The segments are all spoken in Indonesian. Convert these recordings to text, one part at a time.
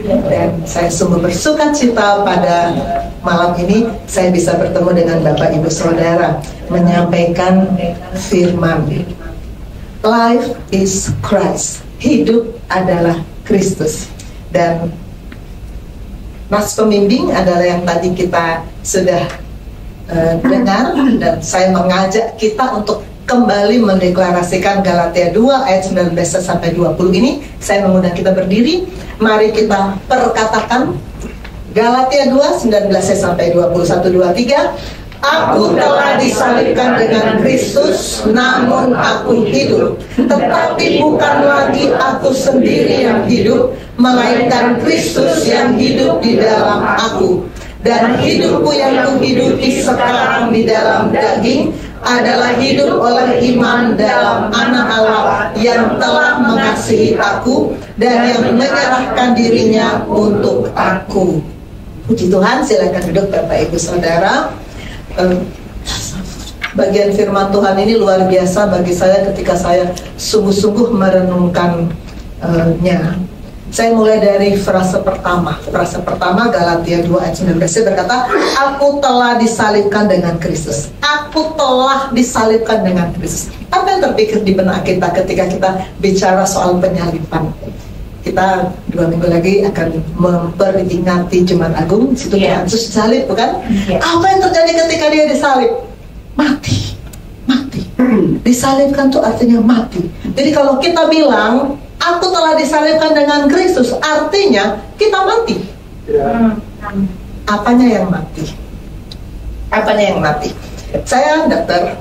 Dan saya sungguh bersuka cita pada malam ini saya bisa bertemu dengan Bapak Ibu Saudara menyampaikan firman. Life is Christ. Hidup adalah Kristus. Dan nas pembimbing adalah yang tadi kita sudah dengar, dan saya mengajak kita untuk kembali mendeklarasikan Galatia 2 ayat 19 sampai 20 ini. Saya mengundang kita berdiri. Mari kita perkatakan Galatia 2 19 sampai 20. 1, 2, 3. Aku telah disalibkan dengan Kristus, namun aku hidup. Tetapi bukan lagi aku sendiri yang hidup, melainkan Kristus yang hidup di dalam aku. Dan hidupku yang kuhidupi sekarang di dalam daging adalah hidup oleh iman dalam Anak Allah yang telah mengasihi aku dan yang menyerahkan dirinya untuk aku. Puji Tuhan, silakan duduk Bapak Ibu Saudara. Bagian firman Tuhan ini luar biasa bagi saya ketika saya sungguh-sungguh merenungkannya. Saya mulai dari frase pertama. Frase pertama Galatia 2 ayat 19 berkata, aku telah disalibkan dengan Kristus. Aku telah disalibkan dengan Kristus. Apa yang terpikir di benak kita ketika kita bicara soal penyaliban? Kita 2 minggu lagi akan memperingati Jumat Agung. Situ Tuhan Yesus disalib, bukan? Apa yang terjadi ketika dia disalib? Mati. Mati. Disalibkan itu artinya mati. Jadi kalau kita bilang aku telah disalibkan dengan Kristus, artinya kita mati. Apanya yang mati? Apanya yang mati? Saya dokter.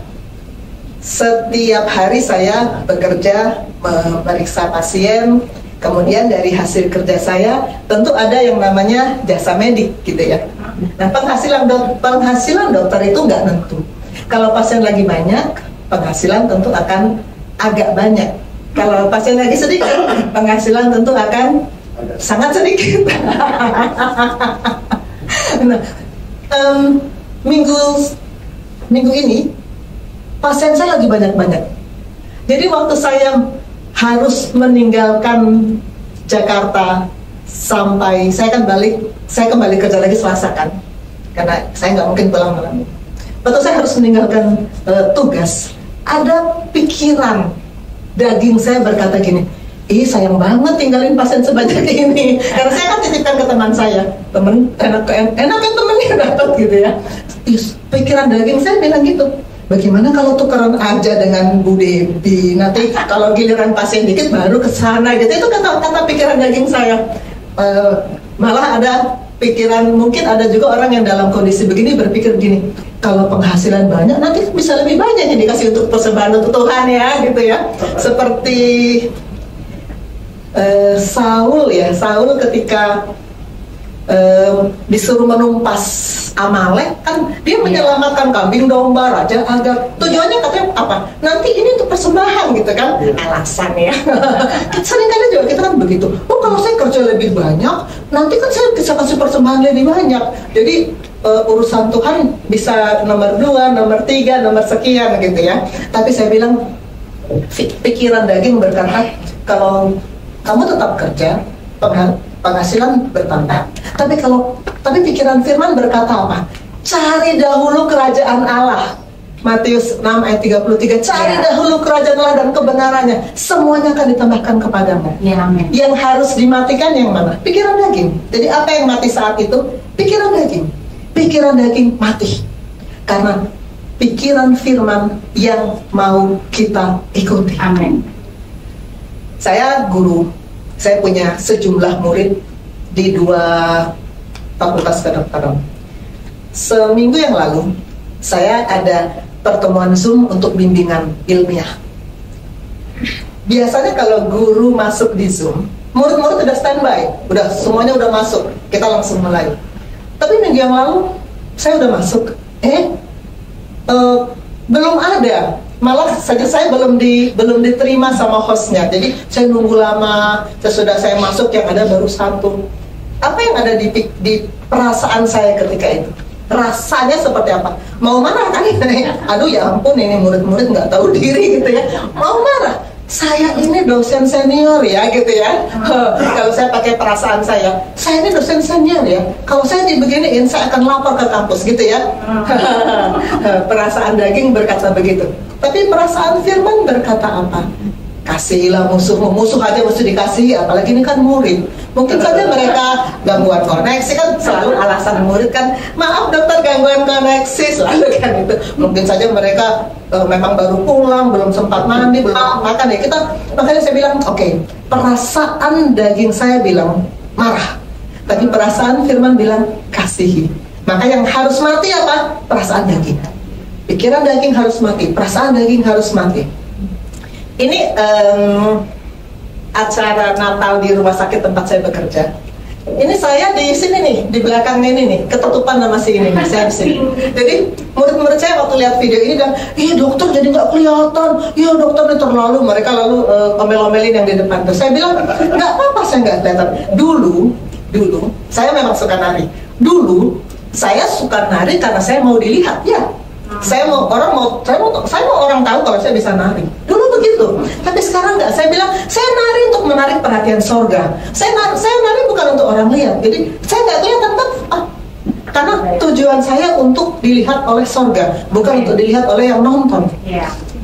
Setiap hari saya bekerja memeriksa pasien. Kemudian dari hasil kerja saya tentu ada yang namanya jasa medik gitu ya. Nah, penghasilan dokter itu nggak nentu. Kalau pasien lagi banyak, penghasilan tentu akan agak banyak. Kalau pasien lagi sedikit, penghasilan tentu akan sangat sedikit. Nah, minggu ini pasien saya lagi banyak-banyak. Jadi waktu saya harus meninggalkan Jakarta sampai saya kembali kerja lagi Selasa kan, karena saya nggak mungkin pulang malam. Waktu saya harus meninggalkan tugas, ada pikiran daging saya berkata gini, ih sayang banget tinggalin pasien sebanyak ini. Karena saya kan titipkan ke teman saya, temen enak temennya dapat gitu ya. Pikiran daging saya bilang gitu, bagaimana kalau tukeran aja dengan Bu Debbie, nanti kalau giliran pasien dikit baru ke sana gitu. Itu kata pikiran daging saya. Malah ada pikiran, mungkin ada juga orang yang dalam kondisi begini berpikir gini, kalau penghasilan banyak nanti bisa lebih banyak yang dikasih untuk persembahan untuk Tuhan ya gitu ya. Seperti Saul ketika disuruh menumpas Amalek, kan dia menyelamatkan kambing domba, raja Agag. Tujuannya katanya apa? Nanti ini untuk persembahan gitu kan? Alasan ya. Seringkali juga kita kan begitu. Oh kalau saya kerja lebih banyak, nanti kan saya bisa kasih persembahan lebih banyak. Jadi urusan Tuhan bisa nomor 2, nomor 3, nomor sekian gitu ya. Tapi saya bilang pikiran daging berkata, kalau kamu tetap kerja, penghasilan bertambah. Tapi pikiran firman berkata apa? Cari dahulu kerajaan Allah. Matius 6 ayat 33. Cari dahulu kerajaan Allah dan kebenarannya, semuanya akan ditambahkan kepadamu. Ya, amin. Yang harus dimatikan yang mana? Pikiran daging. Jadi apa yang mati saat itu? Pikiran daging. Pikiran daging mati karena pikiran firman yang mau kita ikuti. Amin. Saya guru. Saya punya sejumlah murid di 2 fakultas kedokteran. Seminggu yang lalu, saya ada pertemuan Zoom untuk bimbingan ilmiah. Biasanya kalau guru masuk di Zoom, murid-murid udah standby, semuanya udah masuk, kita langsung mulai. Tapi minggu yang lalu, saya udah masuk, belum ada. Malah saja saya belum diterima sama hostnya. Jadi saya nunggu lama. Sesudah saya masuk yang ada baru 1. Apa yang ada di perasaan saya ketika itu? Rasanya seperti apa? Mau marah kan? Aduh ya ampun, ini murid-murid nggak tahu diri gitu ya. Mau marah. saya ini dosen senior ya gitu ya. Kalau saya pakai perasaan saya ini dosen senior ya. Kalau saya dibeginiin saya akan lapor ke kampus gitu ya. Perasaan daging berkata begitu. Tapi perasaan firman berkata apa? Kasihilah musuhmu. Musuh aja mesti dikasihi, apalagi ini kan murid. Mungkin saja mereka gangguan koneksi, kan selalu alasan murid kan, maaf dokter gangguan koneksi, selalu kan itu. Mungkin saja mereka memang baru pulang, belum sempat mandi, belum makan ya. Makanya saya bilang, oke, perasaan daging saya bilang marah, tapi perasaan firman bilang kasihi. Maka yang harus mati apa? Perasaan daging. Pikiran daging harus mati, perasaan daging harus mati. Ini acara Natal di rumah sakit tempat saya bekerja. Ini saya di sini nih, di belakang ini nih, ketutupan sama si ini, saya di sini. Jadi murid-murid saya waktu lihat video ini dan, iya dokter jadi nggak kelihatan, iya dokter ini terlalu, mereka lalu omel-omelin yang di depan tuh. Saya bilang nggak apa-apa, saya nggak kelihatan. Dulu saya memang suka nari. Dulu saya suka nari karena saya mau dilihat, ya. Saya mau orang tahu kalau saya bisa nari. Dulu begitu. Tapi sekarang enggak. Saya bilang saya nari untuk menarik perhatian sorga. Saya nari bukan untuk orang lihat. Jadi saya nggak kelihatan karena tujuan saya untuk dilihat oleh sorga, bukan untuk dilihat oleh yang nonton.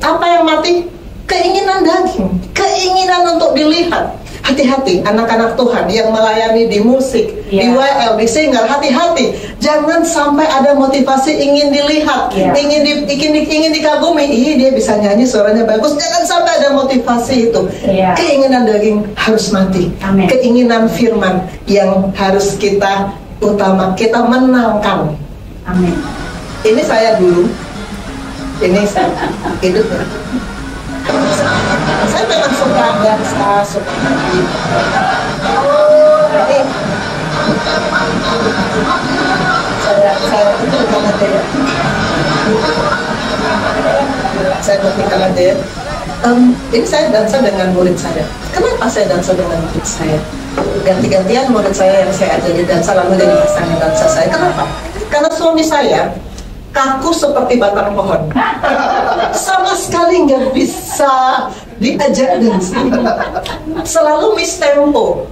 Apa yang mati? Keinginan daging, keinginan untuk dilihat. Hati-hati anak-anak Tuhan yang melayani di musik, di WL, di single, hati-hati. Jangan sampai ada motivasi ingin dilihat, ingin dikagumi. Ih, dia bisa nyanyi, suaranya bagus. Jangan sampai ada motivasi itu. Keinginan daging harus mati. Amen. Keinginan firman yang harus kita menangkan. Amin. Ini saya dulu. Ini saya hidupnya. Saya memang suka dansa, suka nari. Jadi saya itu bukan aja ya. Saya bertingkah aja ya. Ini saya dansa dengan murid saya. Kenapa saya dansa dengan murid saya? Ganti-gantian murid saya yang saya ajari dansa lalu jadi pasangan dansa saya. Kenapa? Karena suami saya kaku seperti batang pohon, sama sekali nggak bisa diajak dansa, selalu miss tempo,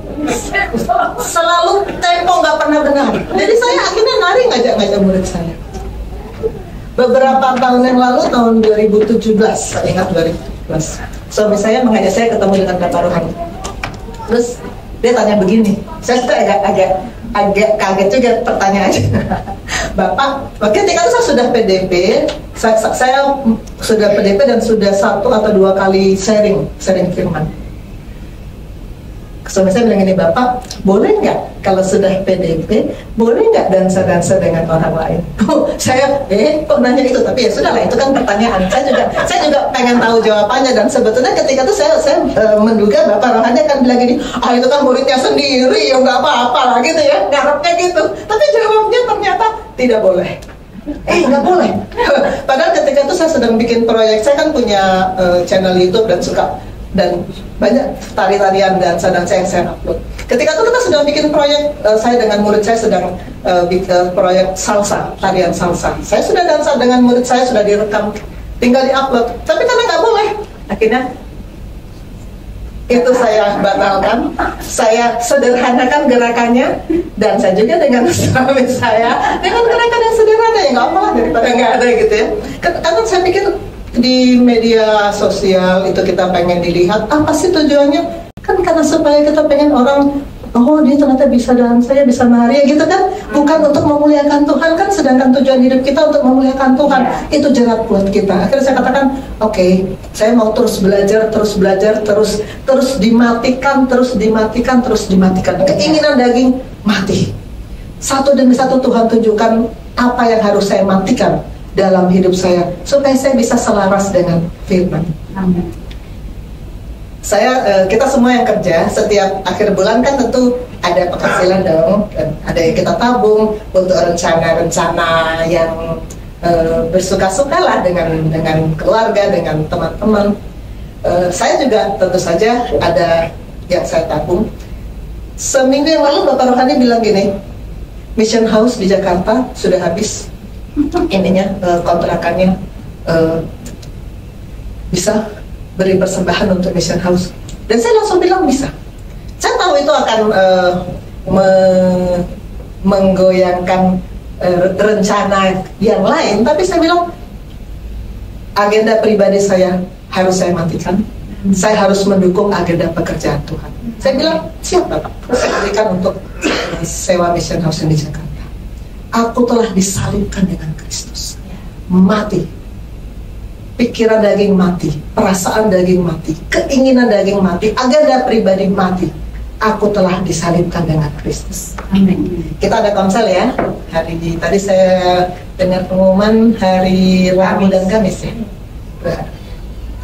selalu tempo nggak pernah benar. Jadi saya akhirnya nari ngajak murid saya. Beberapa tahun yang lalu, tahun 2017, saya ingat 2017, suami saya mengajak saya ketemu dengan Bapak Rohani. Terus dia tanya begini, saya sudah agak kaget juga pertanyaannya. Bapak, ketika itu saya sudah PDP, saya sudah PDP dan sudah 1 atau 2 kali sharing firman. Suami saya bilang ini, Bapak, boleh nggak kalau sudah PDP, boleh nggak dansa-dansa dengan orang lain? Saya, kok nanya itu? Tapi ya sudahlah, itu kan pertanyaan. Saya juga pengen tahu jawabannya, dan sebetulnya ketika itu saya menduga Bapak Rohani akan bilang gini, itu kan muridnya sendiri, ya nggak apa-apa lah gitu ya, ngarepnya gitu. Tapi jawabnya ternyata tidak boleh. Nggak boleh. Padahal ketika itu saya sedang bikin proyek, saya kan punya channel YouTube dan banyak tari-tarian dansa-dansa yang saya upload. Ketika itu kita sedang bikin proyek, saya dengan murid saya sedang bikin proyek salsa, tarian salsa. Saya sudah dansa dengan murid saya, sudah direkam, tinggal di-upload. Tapi karena nggak boleh, akhirnya itu saya batalkan, saya sederhanakan gerakannya, dan saya juga dengan suami saya dengan gerakan yang sederhana, ya nggak apa-apa daripada nggak ada gitu ya. Karena saya pikir di media sosial itu kita pengen dilihat, apa sih tujuannya? Kan karena supaya kita pengen orang, oh dia ternyata bisa dansa, ya bisa nari gitu kan, bukan untuk memuliakan Tuhan kan, sedangkan tujuan hidup kita untuk memuliakan Tuhan. Itu jerat buat kita. Akhirnya saya katakan, oke, saya mau terus belajar, terus dimatikan. Keinginan daging mati. Satu demi satu Tuhan tunjukkan apa yang harus saya matikan dalam hidup saya, supaya saya bisa selaras dengan firman. Amin. Kita semua yang kerja, setiap akhir bulan kan tentu ada penghasilan dong, dan ada yang kita tabung untuk rencana-rencana yang bersuka-suka lah dengan keluarga, dengan teman-teman. Saya juga tentu saja ada yang saya tabung. Seminggu yang lalu Bapak Rohani bilang gini, Mission House di Jakarta sudah habis ininya, kontrakannya, bisa beri persembahan untuk Mission House. Dan saya langsung bilang bisa. Saya tahu itu akan menggoyangkan rencana yang lain, tapi saya bilang agenda pribadi saya harus saya matikan. Saya harus mendukung agenda pekerjaan Tuhan. Saya bilang, siap Bapak, saya berikan untuk sewa Mission House di Jakarta. Aku telah disalibkan dengan Kristus. Mati. Pikiran daging mati, perasaan daging mati, keinginan daging mati, agenda pribadi mati. Aku telah disalibkan dengan Kristus. Amin. Kita ada konsel ya. Tadi saya dengar pengumuman hari Rabu dan Kamis ya.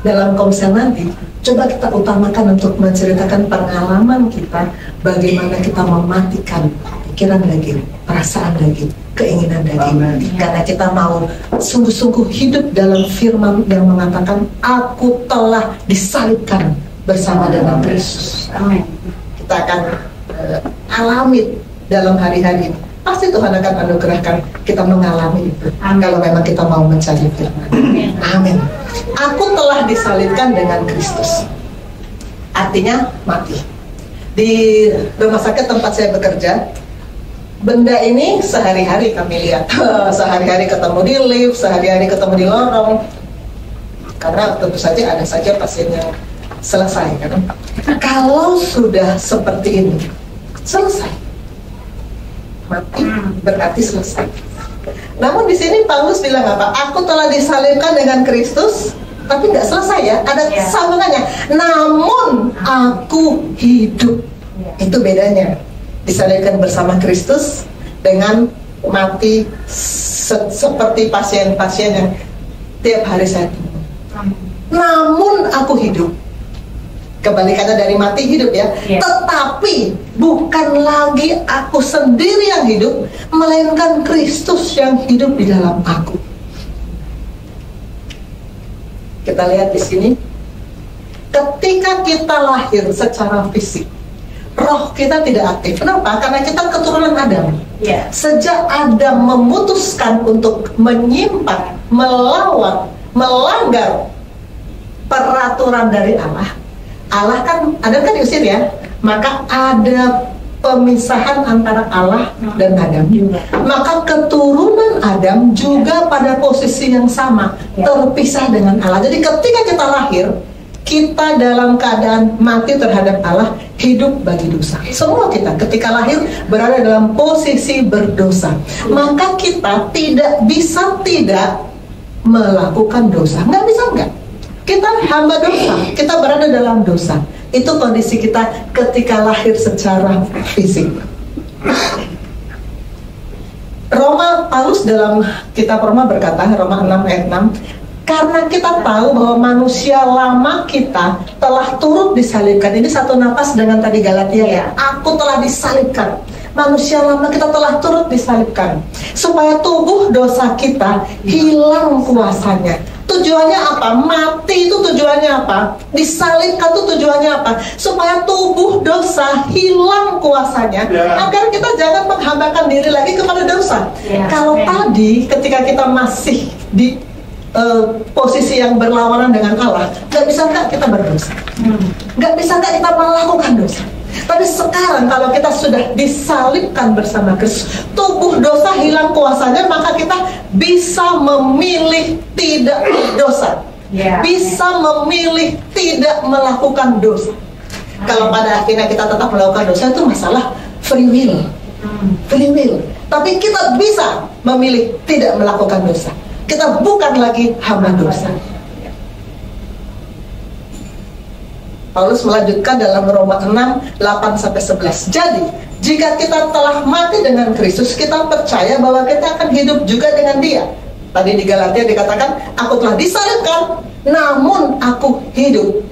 Dalam konsel nanti, coba kita utamakan untuk menceritakan pengalaman kita, bagaimana kita mematikan pikiran daging, perasaan daging, keinginan daging. Karena kita mau sungguh-sungguh hidup dalam firman yang mengatakan, aku telah disalibkan bersama dengan Kristus. Amin. Kita akan alami dalam hari-hari ini. Pasti Tuhan akan anugerahkan kita mengalami itu. Amin. Kalau memang kita mau mencari firman. Amin. Aku telah disalibkan dengan Kristus. Artinya mati. Di rumah sakit tempat saya bekerja, benda ini sehari-hari kami lihat. Sehari-hari ketemu di lift, sehari-hari ketemu di lorong. Karena tentu saja ada saja pasien yang selesai kan. Kalau sudah seperti ini, selesai. Mati berarti selesai. Namun di sini Paulus bilang apa? Aku telah disalibkan dengan Kristus, tapi nggak selesai ya. Ada sambungannya. Namun aku hidup. Itu bedanya. Disalibkan bersama Kristus dengan mati seperti pasien-pasien yang tiap hari saya temui. Namun aku hidup. Kebalikannya dari mati hidup ya. Tetapi bukan lagi aku sendiri yang hidup, melainkan Kristus yang hidup di dalam aku. Kita lihat di sini. Ketika kita lahir secara fisik, roh kita tidak aktif. Kenapa? Karena kita keturunan Adam. Sejak Adam memutuskan untuk menyimpan, melawan, melanggar peraturan dari Allah, Adam kan diusir ya, maka ada pemisahan antara Allah dan Adam. Maka keturunan Adam juga pada posisi yang sama, terpisah dengan Allah. Jadi ketika kita lahir, kita dalam keadaan mati terhadap Allah, hidup bagi dosa. Semua kita ketika lahir berada dalam posisi berdosa. Maka kita tidak bisa tidak melakukan dosa. Nggak bisa nggak. Kita hamba dosa, kita berada dalam dosa. Itu kondisi kita ketika lahir secara fisik. Paulus dalam kitab Roma berkata, Roma 6 ayat 6, karena kita tahu bahwa manusia lama kita telah turut disalibkan. Ini satu napas dengan tadi Galatia ya. Aku telah disalibkan. Manusia lama kita telah turut disalibkan, supaya tubuh dosa kita hilang kuasanya. Tujuannya apa? Mati itu tujuannya apa? Disalibkan itu tujuannya apa? Supaya tubuh dosa hilang kuasanya, agar kita jangan menghambakan diri lagi kepada dosa. Kalau tadi ketika kita masih di posisi yang berlawanan dengan Allah, nggak bisa nggak kita berdosa, nggak bisa nggak kita melakukan dosa. Tapi sekarang kalau kita sudah disalibkan bersama Kristus, tubuh dosa hilang kuasanya, maka kita bisa memilih tidak berdosa, bisa memilih tidak melakukan dosa. Kalau pada akhirnya kita tetap melakukan dosa, itu masalah free will, free will. Tapi kita bisa memilih tidak melakukan dosa. Kita bukan lagi hamba dosa. Paulus melanjutkan dalam Roma 6, 8-11. Jadi, jika kita telah mati dengan Kristus, kita percaya bahwa kita akan hidup juga dengan Dia. Tadi di Galatia dikatakan, aku telah disalibkan, namun aku hidup.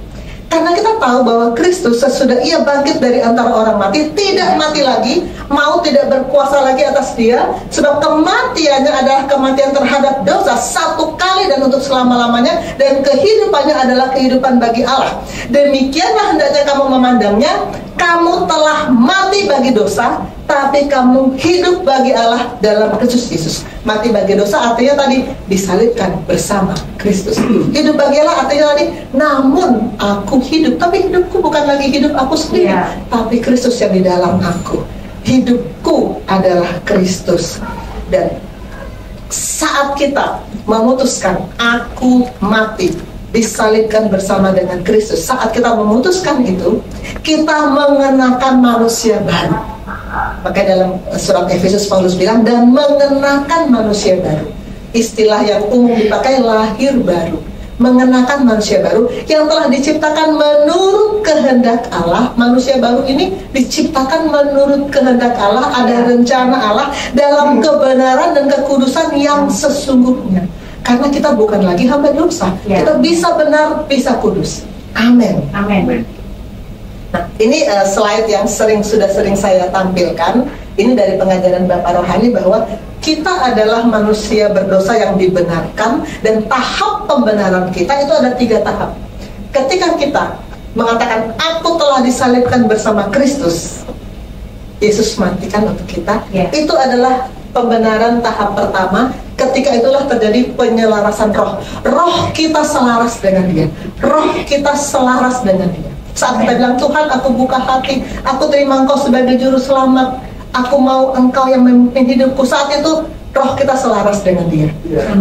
Karena kita tahu bahwa Kristus sesudah Ia bangkit dari antara orang mati, tidak mati lagi, maut tidak berkuasa lagi atas Dia, sebab kematiannya adalah kematian terhadap dosa satu kali dan untuk selama-lamanya, dan kehidupannya adalah kehidupan bagi Allah. Demikianlah hendaknya kamu memandangnya, kamu telah mati bagi dosa, tapi kamu hidup bagi Allah dalam Kristus Yesus. Mati bagi dosa artinya tadi disalibkan bersama Kristus. Hidup bagi Allah artinya tadi, namun aku hidup, tapi hidupku bukan lagi hidup aku sendiri, tapi Kristus yang di dalam aku. Hidupku adalah Kristus. Dan saat kita memutuskan aku mati, disalibkan bersama dengan Kristus, saat kita memutuskan itu, kita mengenakan manusia baru. Maka dalam surat Efesus Paulus bilang, dan mengenakan manusia baru. Istilah yang umum dipakai lahir baru. Mengenakan manusia baru yang telah diciptakan menurut kehendak Allah. Manusia baru ini diciptakan menurut kehendak Allah, ada rencana Allah dalam kebenaran dan kekudusan yang sesungguhnya. Karena kita bukan lagi hamba dosa, kita bisa benar, bisa kudus. Amin. Amin. Nah, ini slide yang sudah sering saya tampilkan. Ini dari pengajaran Bapak Rohani bahwa kita adalah manusia berdosa yang dibenarkan, dan tahap pembenaran kita itu ada 3 tahap. Ketika kita mengatakan aku telah disalibkan bersama Kristus, Yesus matikan untuk kita, itu adalah pembenaran tahap pertama. Ketika itulah terjadi penyelarasan roh. Roh kita selaras dengan Dia. Roh kita selaras dengan Dia. Saat kita bilang, Tuhan aku buka hati, aku terima Engkau sebagai juru selamat, aku mau Engkau yang memimpin hidupku, saat itu roh kita selaras dengan Dia.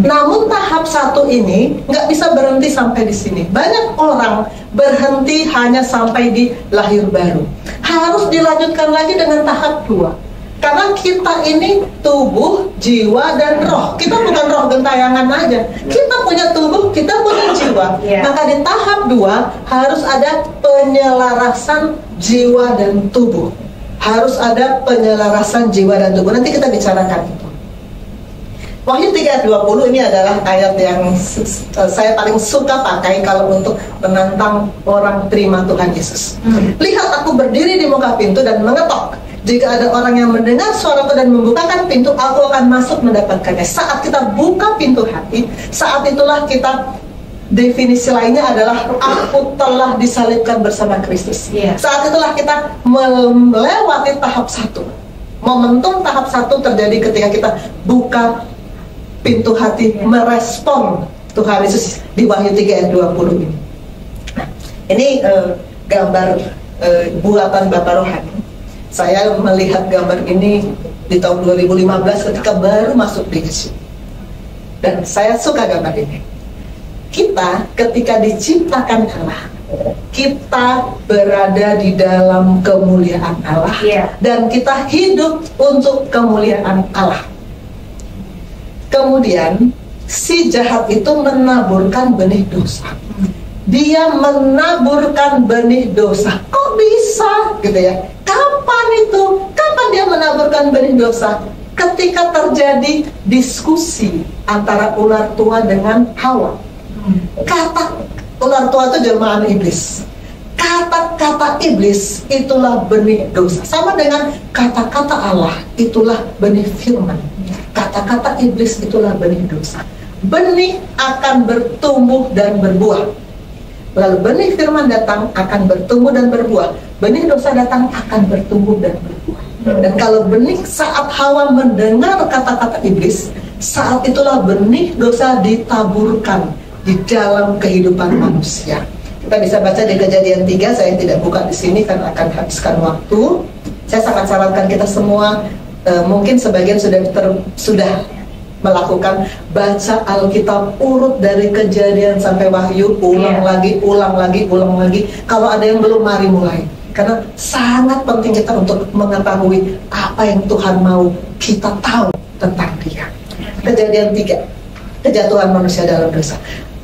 Namun tahap 1 ini nggak bisa berhenti sampai di sini. Banyak orang berhenti hanya sampai di lahir baru. Harus dilanjutkan lagi dengan tahap 2. Karena kita ini tubuh, jiwa, dan roh. Kita bukan roh gentayangan aja. Kita punya tubuh, kita punya jiwa. Maka di tahap 2 harus ada penyelarasan jiwa dan tubuh. Harus ada penyelarasan jiwa dan tubuh. Nanti kita bicarakan itu. Wahyu 3:20 ini adalah ayat yang saya paling suka pakai kalau untuk menantang orang terima Tuhan Yesus. Lihat, aku berdiri di muka pintu dan mengetok. Jika ada orang yang mendengar suaraku dan membukakan pintu, aku akan masuk mendapatkannya. Saat kita buka pintu hati, saat itulah kita, definisi lainnya adalah aku telah disalibkan bersama Kristus. Saat itulah kita melewati tahap 1. Momentum tahap 1 terjadi ketika kita buka pintu hati, merespon Tuhan Yesus di Wahyu 3:20 ini. Nah, ini gambar buatan Bapak Rohani. Saya melihat gambar ini di tahun 2015 ketika baru masuk di Yesus. Dan saya suka gambar ini. Kita ketika diciptakan Allah, kita berada di dalam kemuliaan Allah, dan kita hidup untuk kemuliaan Allah. Kemudian si jahat itu menaburkan benih dosa. Dia menaburkan benih dosa. Kok bisa gitu ya? Kapan itu? Kapan dia menaburkan benih dosa? Ketika terjadi diskusi antara ular tua dengan Hawa. Kata ular tua itu jelmaan iblis. Kata-kata iblis itulah benih dosa. Sama dengan kata-kata Allah itulah benih firman. Kata-kata iblis itulah benih dosa. Benih akan bertumbuh dan berbuah. Lalu benih firman datang akan bertumbuh dan berbuah. Benih dosa datang akan bertumbuh dan berbuah. Dan kalau benih saat Hawa mendengar kata-kata iblis, saat itulah benih dosa ditaburkan di dalam kehidupan manusia. Kita bisa baca di Kejadian 3, saya tidak buka di sini karena akan habiskan waktu. Saya sangat sarankan kita semua, mungkin sebagian sudah melakukan, baca Alkitab urut dari Kejadian sampai Wahyu, ulang lagi. Kalau ada yang belum, mari mulai. Karena sangat penting kita untuk mengetahui apa yang Tuhan mau kita tahu tentang Dia. Kejadian 3, kejatuhan manusia dalam dosa.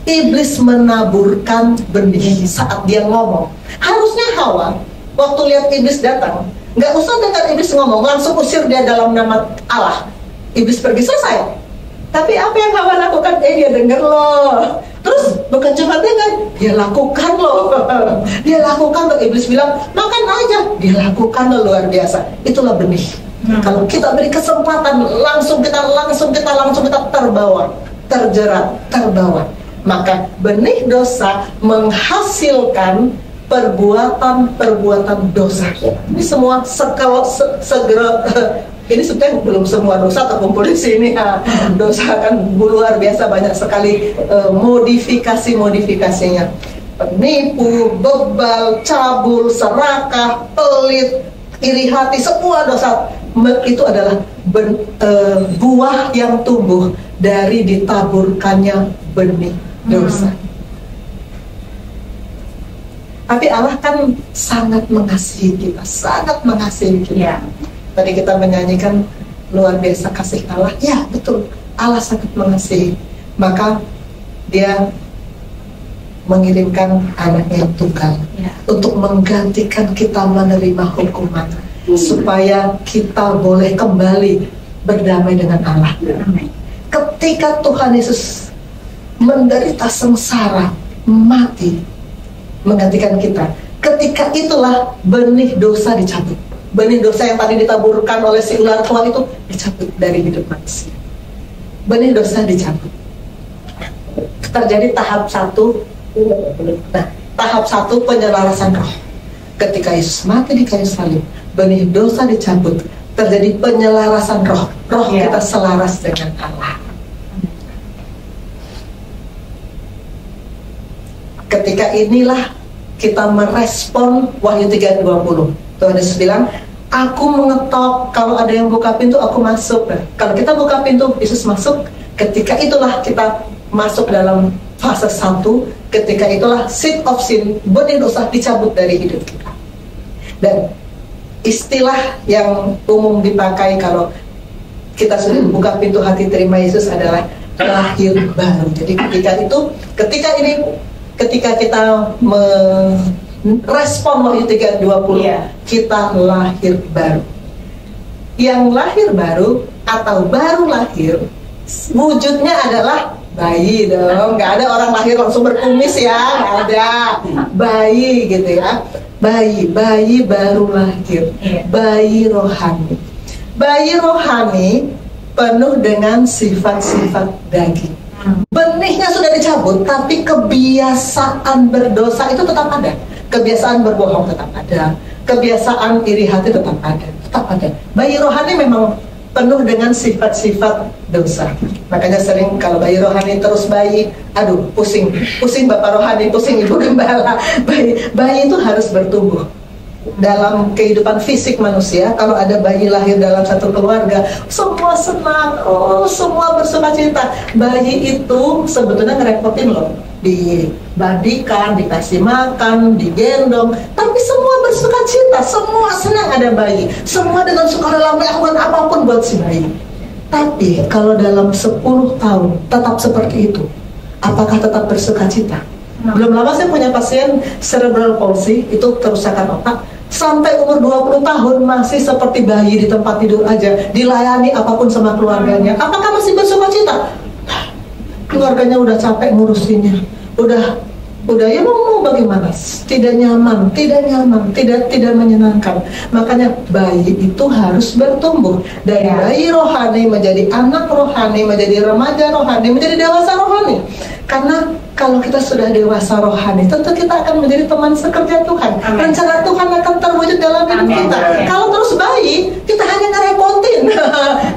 Iblis menaburkan benih saat dia ngomong. Harusnya Hawa waktu lihat iblis datang, nggak usah dengar iblis ngomong, langsung usir dia dalam nama Allah. Iblis pergi, selesai. Tapi apa yang Hawa lakukan? Dia dengar loh. Terus bukan cuma dengar, dia lakukan loh. Dia lakukan loh. Iblis bilang, makan aja. Dia lakukan loh, luar biasa. Itulah benih. Kalau kita beri kesempatan, langsung kita terbawa, terjerat, terbawa. Maka benih dosa menghasilkan perbuatan dosa. Ini semua segera ini sebetulnya belum semua dosa terkumpul di sini ya. Dosa kan luar biasa banyak sekali modifikasinya. Penipu, bebal, cabul, serakah, pelit, iri hati, semua dosa itu adalah buah yang tumbuh dari ditaburkannya benih dosa. Tapi Allah kan sangat mengasihi kita, sangat mengasihi kita. Tadi kita menyanyikan luar biasa kasih Allah. Ya betul, Allah sangat mengasihi. Maka Dia mengirimkan anaknya yang tunggal untuk menggantikan kita menerima hukuman, supaya kita boleh kembali berdamai dengan Allah. Ketika Tuhan Yesus menderita sengsara, mati, menggantikan kita, ketika itulah benih dosa dicabut. Benih dosa yang tadi ditaburkan oleh si ular tua itu dicabut dari hidup manusia. Benih dosa dicabut. Terjadi tahap satu. Nah, tahap satu penyelarasan roh. Ketika Yesus mati di kayu salib, benih dosa dicabut, terjadi penyelarasan roh. Roh kita selaras dengan Allah. Ketika inilah kita merespon Wahyu 3:20. Tuhan Yesus bilang, aku mengetok, kalau ada yang buka pintu aku masuk. Nah, kalau kita buka pintu, Yesus masuk. Ketika itulah kita masuk dalam fase 1. Ketika itulah seed of sin, benih dosa dicabut dari hidup kita. Dan istilah yang umum dipakai kalau kita sudah buka pintu hati terima Yesus adalah lahir baru. Jadi ketika kita merespon Wahyu 3:20, kita lahir baru. Yang lahir baru atau baru lahir, wujudnya adalah bayi dong. Nggak ada orang lahir langsung berkumis ya, nggak ada. Bayi gitu ya, bayi baru lahir, bayi rohani. Bayi rohani penuh dengan sifat-sifat daging. Benihnya sudah dicabut, tapi kebiasaan berdosa itu tetap ada. Kebiasaan berbohong tetap ada. Kebiasaan iri hati tetap ada. Bayi rohani memang penuh dengan sifat-sifat dosa. Makanya sering kalau bayi rohani terus bayi, aduh pusing bapak rohani, pusing ibu gembala. Bayi itu harus bertumbuh. Dalam kehidupan fisik manusia, kalau ada bayi lahir dalam satu keluarga, semua senang, semua bersuka cita. Bayi itu sebetulnya ngerepotin loh, dimandikan, dikasih makan, digendong, tapi semua bersuka cita, semua senang ada bayi, semua dengan sukarela melakukan apapun buat si bayi. Tapi kalau dalam 10 tahun tetap seperti itu, apakah tetap bersuka cita? Belum lama saya punya pasien cerebral palsy, itu kerusakan otak. Sampai umur 20 tahun masih seperti bayi di tempat tidur aja, dilayani apapun sama keluarganya. Apakah masih bersuka cita? Keluarganya udah capek ngurusinnya, udah ya mau bagaimana? Tidak nyaman, tidak menyenangkan. Makanya bayi itu harus bertumbuh dari bayi rohani menjadi anak rohani, menjadi remaja rohani, menjadi dewasa rohani. Karena kalau kita sudah dewasa rohani, tentu kita akan menjadi teman sekerja Tuhan. Rencana Tuhan akan terwujud dalam hidup kita. Kalau terus bayi, kita hanya ngerepotin.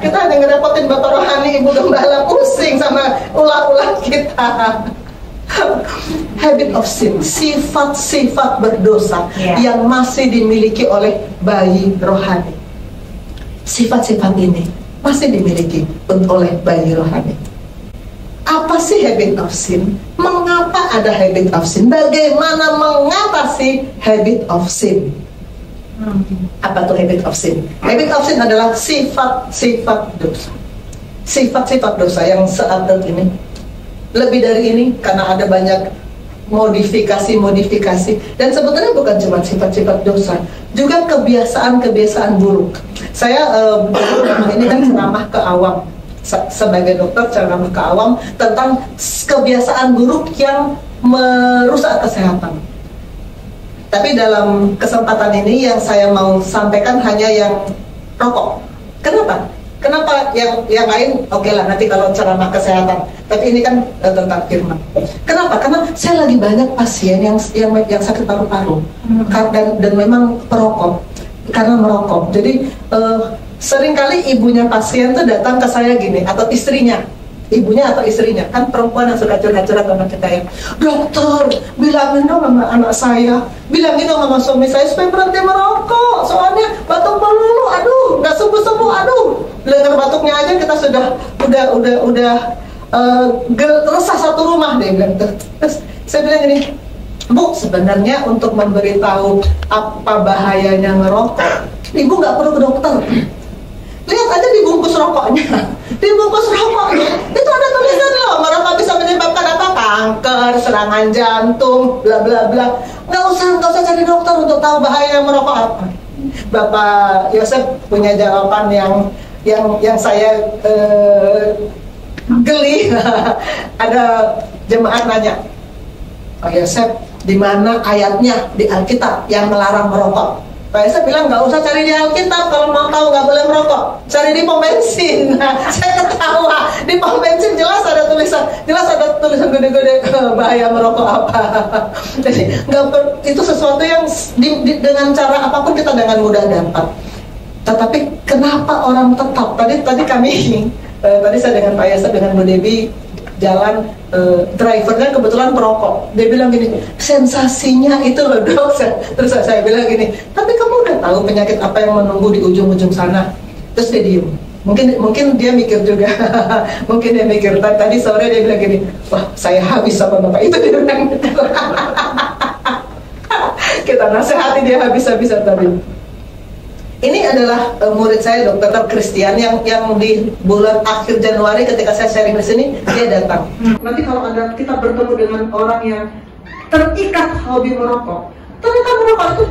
Kita hanya ngerepotin bapak rohani, ibu gembala, pusing sama ulah-ulah kita. Habit of sin, sifat-sifat berdosa yang masih dimiliki oleh bayi rohani. Sifat-sifat ini masih dimiliki oleh bayi rohani. Apa sih habit of sin? Mengapa ada habit of sin? Bagaimana mengatasi habit of sin? Apa tuh habit of sin? Habit of sin adalah sifat-sifat dosa. Sifat-sifat dosa yang seabad ini. Lebih dari ini karena ada banyak modifikasi. Dan sebetulnya bukan cuma sifat-sifat dosa, juga kebiasaan-kebiasaan buruk. Saya ini kan ceramah ke awam. Sebagai dokter ceramah ke awam tentang kebiasaan buruk yang merusak kesehatan. Tapi dalam kesempatan ini yang saya mau sampaikan hanya yang rokok. Kenapa yang lain oke lah nanti kalau ceramah kesehatan. Tapi ini kan tentang firman. Kenapa? Karena saya lagi banyak pasien yang sakit paru-paru dan memang perokok karena merokok. Jadi seringkali ibunya pasien tuh datang ke saya gini atau istrinya. Ibunya atau istrinya, kan perempuan yang suka curhat-curhat sama kita ya, dokter bilangin dong sama anak saya, bilangin dong sama suami saya supaya berhenti merokok, soalnya batuk melulu, aduh nggak sembuh-sembuh, aduh dengar batuknya aja kita sudah resah satu rumah deh bilang. Terus saya bilang gini, Bu, sebenarnya untuk memberitahu apa bahayanya ngerokok, ibu nggak perlu ke dokter. Lihat aja di bungkus rokoknya. Di bungkus rokoknya itu ada tulisan loh, merokok bisa menyebabkan apa? Kanker, serangan jantung, bla bla bla. Nggak usah cari dokter untuk tahu bahaya merokok apa. Bapak Yosef punya jawaban yang saya geli. Ada jemaat nanya, Pak Yosef, di mana ayatnya di Alkitab yang melarang merokok? Pak Yosef bilang nggak usah cari di Alkitab kalau mau tahu nggak boleh merokok, cari di pom bensin. Nah, saya ketawa, di pom bensin jelas ada tulisan gede-gede bahaya merokok apa. Jadi itu sesuatu yang dengan cara apapun kita dengan mudah dapat. Tetapi kenapa orang tetap? Tadi kami tadi saya dengan Pak Yosef dengan Bu Debi jalan, drivernya kebetulan perokok. Dia bilang gini, sensasinya itu loh dok. Terus saya bilang gini, tapi kamu udah tahu penyakit apa yang menunggu di ujung-ujung sana? Terus dia diem. Mungkin dia mikir juga. Mungkin dia mikir. Tadi sore dia bilang gini, wah saya habis sama bapak itu. Dia bilang kita nasihati dia habis-habisan tadi. Ini adalah murid saya, Dr. Christian, yang di bulan akhir Januari ketika saya sharing di sini, dia datang. Nanti kalau kita bertemu dengan orang yang terikat hobi merokok, ternyata merokok itu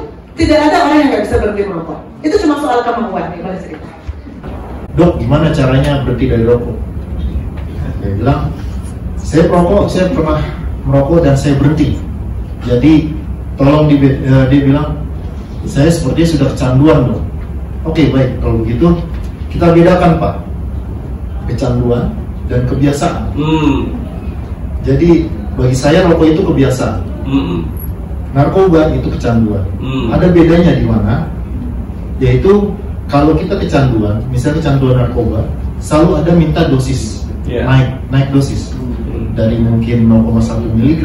tidak ada orang yang nggak bisa berhenti merokok. Itu cuma soal kemauan. Gimana cerita? Dok, gimana caranya berhenti dari rokok? Dia bilang, saya perokok, saya pernah merokok dan saya berhenti. Jadi tolong dia bilang, saya sepertinya sudah kecanduan dok. Oke, baik, kalau begitu kita bedakan Pak, kecanduan dan kebiasaan. Jadi bagi saya rokok itu kebiasaan, narkoba itu kecanduan. Ada bedanya di mana? Yaitu kalau kita kecanduan, misalnya kecanduan narkoba, selalu ada minta dosis, naik dosis dari mungkin 0,1 mg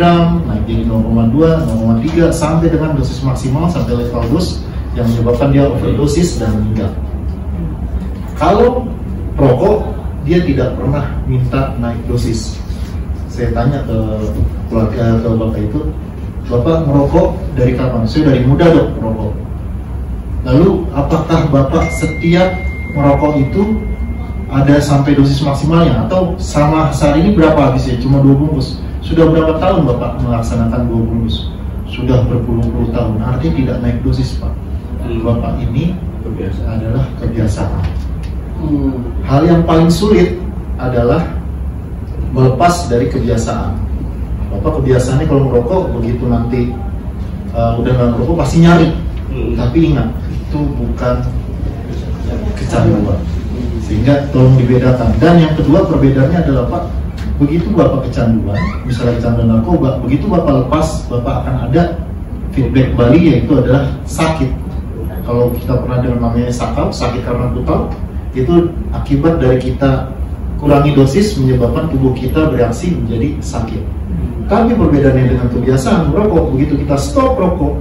naik jadi 0,2, 0,3 sampai dengan dosis maksimal sampai level dos yang menyebabkan dia overdosis dan meninggal. Kalau rokok, dia tidak pernah minta naik dosis. Saya tanya ke keluarga, ke bapak itu, bapak merokok dari kapan? Saya dari muda dok merokok. Lalu apakah bapak setiap merokok itu ada sampai dosis maksimalnya? Atau sama saat ini berapa habisnya? Cuma 2 bungkus. Sudah berapa tahun bapak melaksanakan 2 bungkus? Sudah berpuluh-puluh tahun. Artinya tidak naik dosis pak. Bapak ini adalah kebiasaan. Hal yang paling sulit adalah melepas dari kebiasaan. Bapak kebiasaannya kalau merokok, begitu nanti udah nggak merokok pasti nyari. Tapi ingat, itu bukan kecanduan. Sehingga tolong dibedakan. Dan yang kedua perbedaannya adalah Pak, begitu Bapak kecanduan, misalnya kecanduan narkoba, begitu Bapak lepas, Bapak akan ada feedback kembali, yaitu adalah sakit. Kalau kita pernah dengar namanya sakit karena kutal, itu akibat dari kita kurangi dosis menyebabkan tubuh kita bereaksi menjadi sakit. Tapi perbedaannya dengan kebiasaan merokok, begitu kita stop rokok,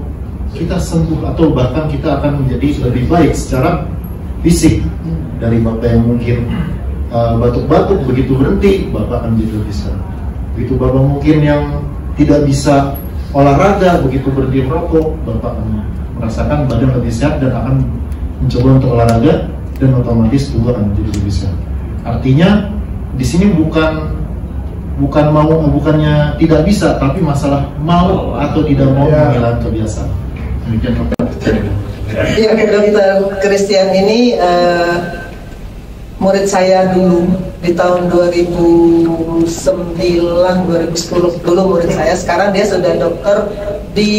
kita sembuh atau bahkan kita akan menjadi lebih baik secara fisik. Dari Bapak yang mungkin batuk-batuk, begitu berhenti, Bapak akan menjadi lebih sehat. Begitu Bapak mungkin yang tidak bisa olahraga, begitu berhenti merokok, Bapak akan merasakan badan lebih sehat dan akan mencoba untuk olahraga dan otomatis tubuh akan menjadi lebih sehat. Artinya di sini bukannya tidak bisa, tapi masalah mau atau tidak mau menghilangkan kebiasaan. Demikian Bapak. Ya, Dr. Christian ini murid saya dulu di tahun 2009, 2010 dulu murid saya. Sekarang dia sudah dokter di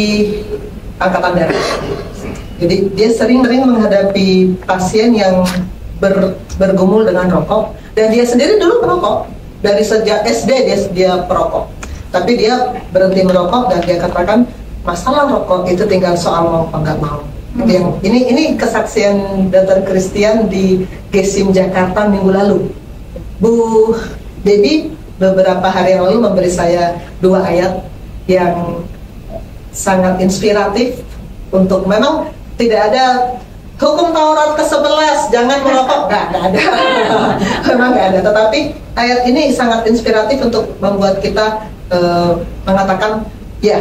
Angkatan Darat. Jadi dia sering menghadapi pasien yang bergumul dengan rokok, dan dia sendiri dulu perokok. Dari sejak SD dia perokok, tapi dia berhenti merokok dan dia katakan masalah rokok itu tinggal soal mau apa nggak mau. Ini kesaksian Dr. Christian di Gesim Jakarta minggu lalu. Bu Debbie beberapa hari yang lalu memberi saya 2 ayat yang sangat inspiratif untuk, memang tidak ada hukum Taurat ke-11 jangan merokok, nggak ada. Memang nggak ada, tetapi ayat ini sangat inspiratif untuk membuat kita mengatakan, ya,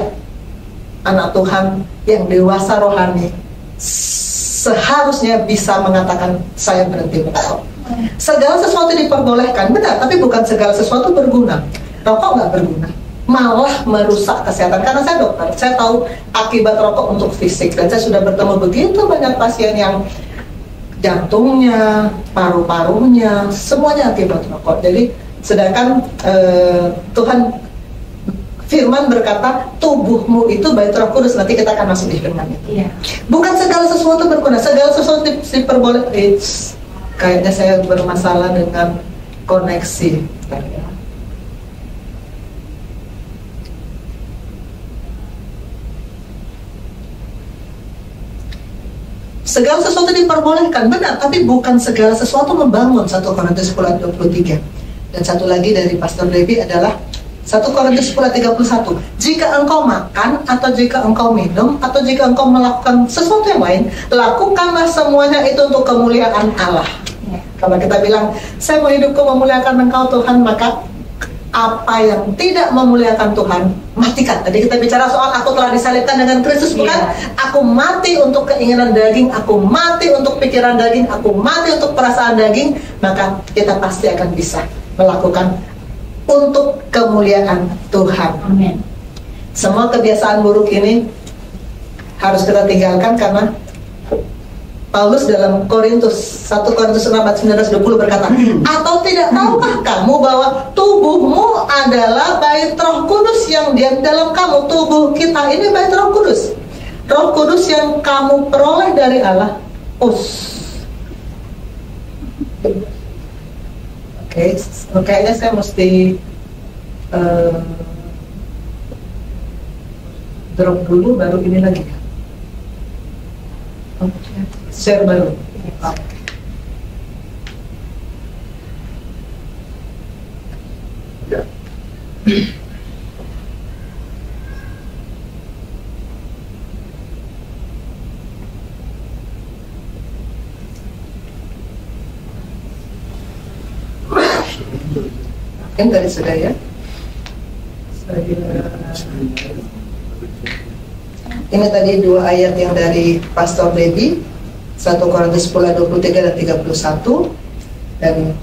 anak Tuhan yang dewasa rohani seharusnya bisa mengatakan saya berhenti merokok. Segala sesuatu diperbolehkan, benar, tapi bukan segala sesuatu berguna. Rokok nggak berguna, malah merusak kesehatan. Karena saya dokter, saya tahu akibat rokok untuk fisik, dan saya sudah bertemu begitu banyak pasien yang jantungnya, paru-parunya, semuanya akibat rokok. Jadi sedangkan Tuhan Firman berkata tubuhmu itu bait Roh Kudus. Nanti kita akan masuk di firman itu. Bukan segala sesuatu berguna, segala sesuatu diperbolehkan. Kayaknya saya bermasalah dengan koneksi. Segala sesuatu diperbolehkan, benar, tapi bukan segala sesuatu membangun. 1 Korintus 10:23. Dan satu lagi dari Pastor Debbie adalah 1 Korintus 10:31. Jika engkau makan, atau jika engkau minum, atau jika engkau melakukan sesuatu yang lain, lakukanlah semuanya itu untuk kemuliaan Allah. Kalau kita bilang, saya mau hidupku memuliakan Engkau Tuhan, maka apa yang tidak memuliakan Tuhan, matikan. Tadi kita bicara soal aku telah disalibkan dengan Kristus, bukan? Aku mati untuk keinginan daging, aku mati untuk pikiran daging, aku mati untuk perasaan daging, maka kita pasti akan bisa melakukan untuk kemuliaan Tuhan. Amin. Semua kebiasaan buruk ini harus kita tinggalkan, karena Paulus dalam 1 Korintus 6:19-20 berkata, atau tidak tahukah kamu bahwa tubuhmu adalah bait Roh Kudus yang diam dalam kamu? Tubuh kita ini bait Roh Kudus. Roh Kudus yang kamu peroleh dari Allah. Oke, kayaknya saya mesti drop dulu baru ini lagi. Share baru. Ya. Mungkin dari sudah ya. Ini tadi 2 ayat yang dari Pastor Debbie, 1 Korintus 10:23 dan 31. Dan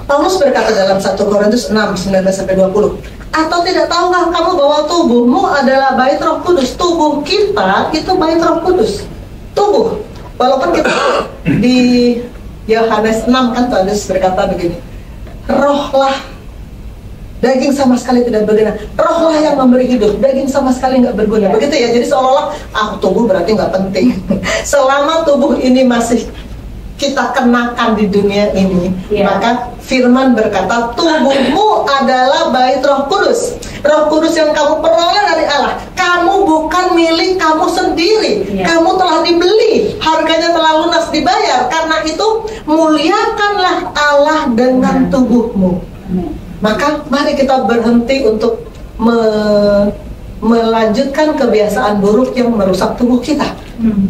Paulus berkata dalam 1 Korintus 6:19-20, atau tidak tahukah kamu bahwa tubuhmu adalah bait Roh Kudus? Tubuh kita itu bait Roh Kudus. Tubuh, walaupun kita di Yohanes 6 kan Paulus berkata begini, rohlah, daging sama sekali tidak berguna. Rohlah yang memberi hidup, daging sama sekali nggak berguna. Begitu ya, jadi seolah-olah tubuh berarti nggak penting. Selama tubuh ini masih kita kenakan di dunia ini, maka firman berkata tubuhmu adalah bait Roh Kudus. Roh Kudus yang kamu peroleh dari Allah. Kamu bukan milik kamu sendiri. Kamu telah dibeli, harganya telah lunas dibayar. Karena itu muliakanlah Allah dengan tubuhmu. Maka mari kita berhenti untuk melanjutkan kebiasaan buruk yang merusak tubuh kita.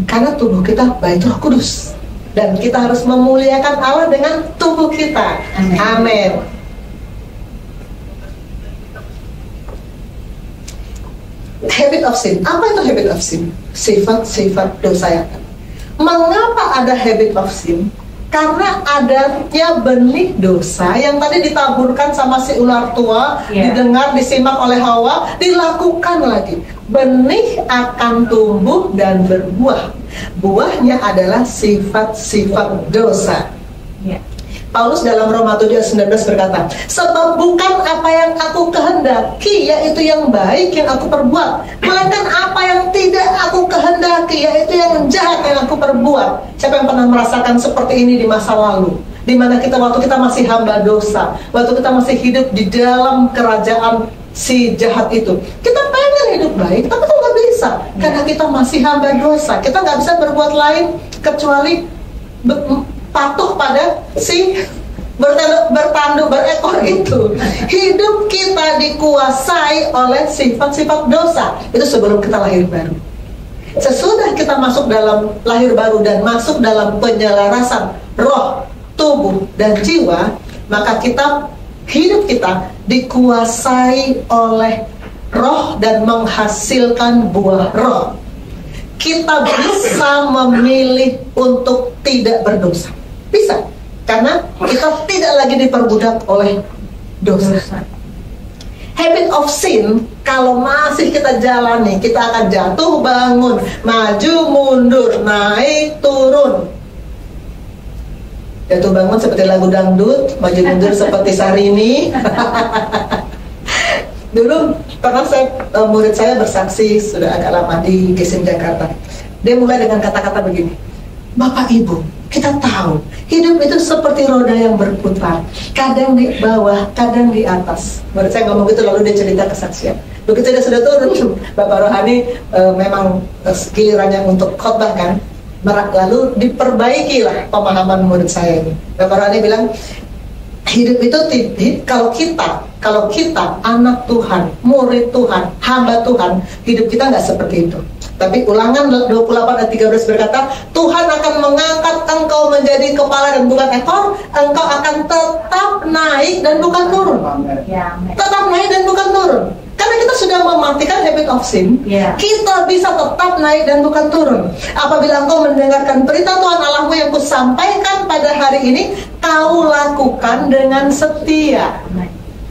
Karena tubuh kita bait Roh Kudus, dan kita harus memuliakan Allah dengan tubuh kita. Amin. Habit of sin. Apa itu habit of sin? Sifat-sifat dosa yang ada. Mengapa ada habit of sin? Karena adanya benih dosa yang tadi ditaburkan sama si ular tua, didengar, disimak oleh Hawa, dilakukan lagi. Benih akan tumbuh dan berbuah. Buahnya adalah sifat-sifat dosa. Paulus dalam Roma 7 ayat 19 berkata, sebab bukan apa yang aku kehendaki, yaitu yang baik yang aku perbuat, melainkan apa yang tidak aku kehendaki, yaitu yang jahat yang aku perbuat. Siapa yang pernah merasakan seperti ini di masa lalu? Di mana kita waktu kita masih hamba dosa, waktu kita masih hidup di dalam kerajaan si jahat itu, kita pengen hidup baik, tapi itu nggak bisa, karena kita masih hamba dosa. Kita nggak bisa berbuat lain kecuali patuh pada si bertanduk berekor itu. Hidup kita dikuasai oleh sifat-sifat dosa itu sebelum kita lahir baru. Sesudah kita masuk dalam lahir baru dan masuk dalam penyelarasan roh, tubuh, dan jiwa, maka hidup kita dikuasai oleh roh dan menghasilkan buah roh. Kita bisa memilih untuk tidak berdosa. Bisa, karena kita tidak lagi diperbudak oleh dosa. Habit of sin, kalau masih kita jalani, kita akan jatuh bangun, maju mundur, naik turun. Jatuh bangun seperti lagu dangdut, maju mundur seperti Sarini. Dulu pernah murid saya bersaksi, sudah agak lama di GSIM Jakarta. Dia mulai dengan kata-kata begini, Bapak Ibu, kita tahu hidup itu seperti roda yang berputar, kadang di bawah, kadang di atas. Murid saya ngomong gitu, lalu dia cerita kesaksian. Begitu dia sudah turun, Bapak Rohani memang gilirannya untuk khotbah kan, lalu diperbaikilah pemahaman murid saya ini. Bapak Rohani bilang, hidup itu kalau kita anak Tuhan, murid Tuhan, hamba Tuhan, hidup kita nggak seperti itu. Tapi Ulangan 28 ayat 13 berkata, Tuhan akan mengangkat engkau menjadi kepala dan bukan ekor, engkau akan tetap naik dan bukan turun. Tetap naik dan bukan turun. Karena kita sudah mematikan habit of sin, kita bisa tetap naik dan bukan turun. Apabila engkau mendengarkan berita Tuhan Allahmu yang kusampaikan pada hari ini, kau lakukan dengan setia.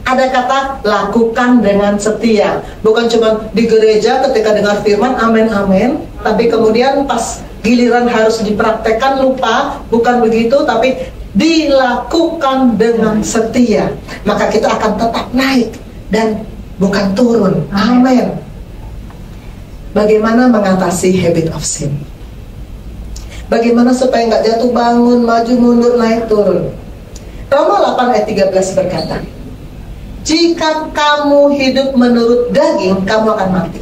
Ada kata lakukan dengan setia. Bukan cuma di gereja ketika dengar firman amin amin, tapi kemudian pas giliran harus dipraktekkan lupa. Bukan begitu, tapi dilakukan dengan setia. Maka kita akan tetap naik dan bukan turun. Amin. Bagaimana mengatasi habit of sin? Bagaimana supaya nggak jatuh bangun, maju mundur, naik turun? Roma 8 ayat 13 berkata, jika kamu hidup menurut daging, kamu akan mati.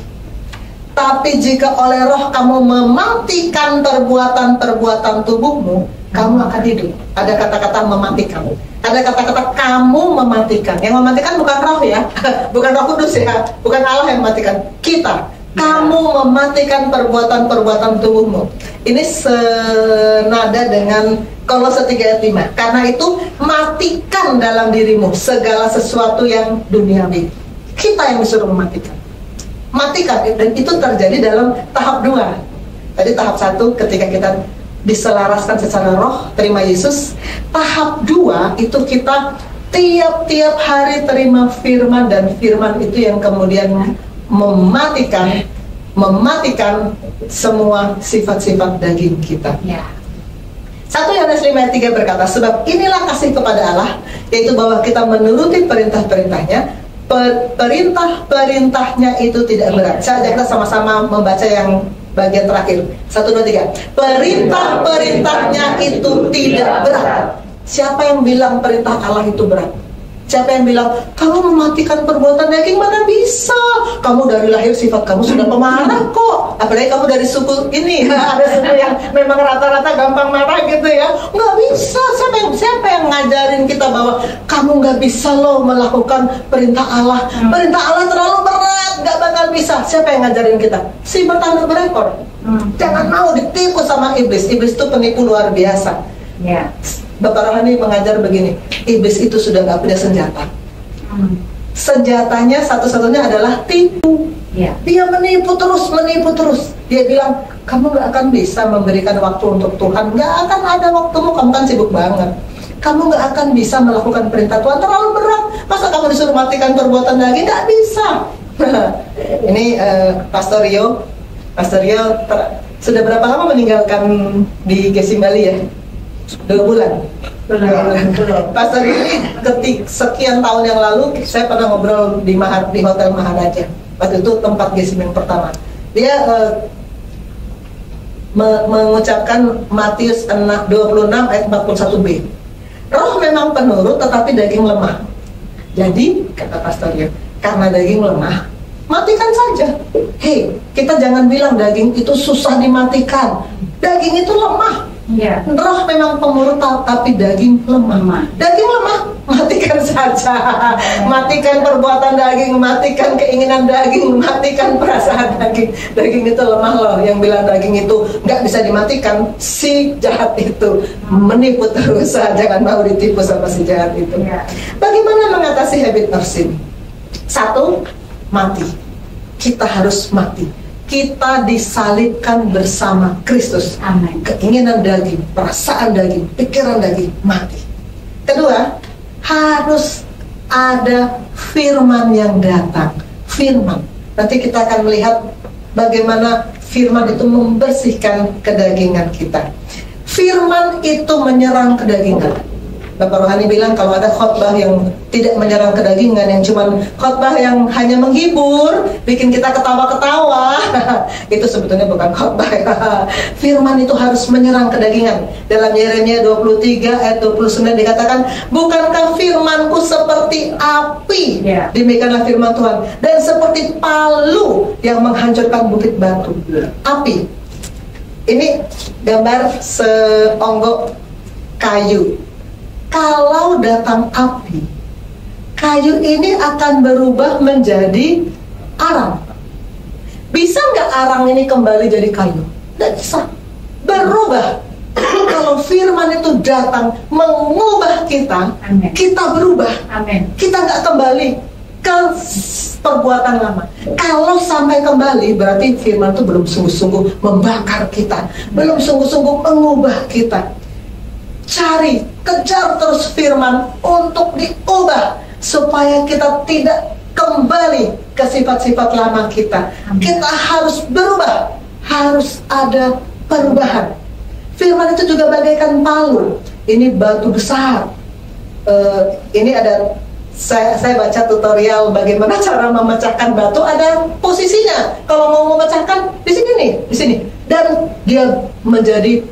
Tapi jika oleh roh kamu mematikan perbuatan-perbuatan tubuhmu, kamu akan hidup. Ada kata-kata mematikan. Ada kata-kata kamu mematikan. Yang mematikan bukan roh ya, bukan Roh Kudus ya, bukan Allah yang mematikan. Kita, kamu mematikan perbuatan-perbuatan tubuhmu. Ini senada dengan Kolose 3 ayat 5. Karena itu matikan dalam dirimu segala sesuatu yang duniawi. Kita yang disuruh mematikan. Matikan, dan itu terjadi dalam tahap 2. Tadi tahap 1 ketika kita diselaraskan secara roh, terima Yesus. Tahap 2 itu kita tiap-tiap hari terima firman, dan firman itu yang kemudian mematikan semua sifat-sifat daging kita. 1 Yohanes 5 ayat 3 berkata, sebab inilah kasih kepada Allah, yaitu bahwa kita menuruti perintah-perintahnya. Perintah-perintahnya itu tidak berat. Saya ajak kita sama-sama membaca yang bagian terakhir. 1, 2, 3. Perintah-perintahnya itu tidak berat. Siapa yang bilang perintah Allah itu berat? Siapa yang bilang kamu mematikan perbuatan daging? Mana bisa? Kamu dari lahir sifat kamu sudah pemarah kok. Apalagi kamu dari suku ini. Ada suku yang memang rata-rata gampang marah gitu ya. Nggak bisa. Siapa yang ngajarin kita bahwa kamu nggak bisa loh melakukan perintah Allah? Perintah Allah terlalu berat, nggak bakal bisa. Siapa yang ngajarin kita? Si bertanduk berekor. Jangan mau ditipu sama iblis. Iblis itu penipu luar biasa. Bapak Rohani mengajar begini, iblis itu sudah nggak punya senjata. Senjatanya satu-satunya adalah tipu. Dia menipu terus. Dia bilang, kamu nggak akan bisa memberikan waktu untuk Tuhan. Nggak akan ada waktumu, kamu kan sibuk banget. Kamu nggak akan bisa melakukan perintah Tuhan, terlalu berat. Masa kamu disuruh matikan perbuatan daging? Nggak bisa. Ini Pastor Rio sudah berapa lama meninggalkan di GSIM Bali ya? 2 bulan. Pastor ini sekian tahun yang lalu saya pernah ngobrol di Hotel Maharaja. Waktu itu tempat Gesmen pertama. Dia mengucapkan Matius 26 ayat 41b. Roh memang penurut tetapi daging lemah. Jadi kata pastornya, karena daging lemah, matikan saja. Hei, kita jangan bilang daging itu susah dimatikan. Daging itu lemah. Ya. Roh memang pengurut tapi daging lemah. Daging lemah, matikan saja. Matikan perbuatan daging, matikan keinginan daging, matikan perasaan daging. Daging itu lemah loh. Yang bilang daging itu nggak bisa dimatikan, si jahat itu menipu terus. Jangan mau ditipu sama si jahat itu. Ya. Bagaimana mengatasi habit nafsu? 1, mati. Kita harus mati. Kita disalibkan bersama Kristus. Amin. Keinginan daging, perasaan daging, pikiran daging, mati. Kedua, harus ada firman yang datang. Firman. Nanti kita akan melihat bagaimana firman itu membersihkan kedagingan kita. Firman itu menyerang kedagingan. Bapak Rohani bilang kalau ada khotbah yang tidak menyerang kedagingan, yang cuman khotbah yang hanya menghibur, bikin kita ketawa-ketawa, itu sebetulnya bukan khotbah. Firman itu harus menyerang kedagingan. Dalam Yeremia 23 ayat 29 dikatakan, bukankah firmanku seperti api, demikianlah firman Tuhan, dan seperti palu yang menghancurkan bukit batu. Api. Ini gambar seonggok kayu. Kalau datang api, kayu ini akan berubah menjadi arang. Bisa nggak arang ini kembali jadi kayu? Nggak bisa. Berubah. Kalau firman itu datang mengubah kita, Amen. Kita berubah. Amen. Kita nggak kembali ke perbuatan lama. Kalau sampai kembali, berarti firman itu belum sungguh-sungguh membakar kita, belum sungguh-sungguh mengubah kita. Cari, kejar terus firman untuk diubah supaya kita tidak kembali ke sifat-sifat lama kita. Kita harus berubah, harus ada perubahan. Firman itu juga bagaikan palu. Ini batu besar. Ini ada saya baca tutorial bagaimana cara memecahkan batu. Ada posisinya. Kalau mau memecahkan di sini nih, di sini. Dan dia menjadi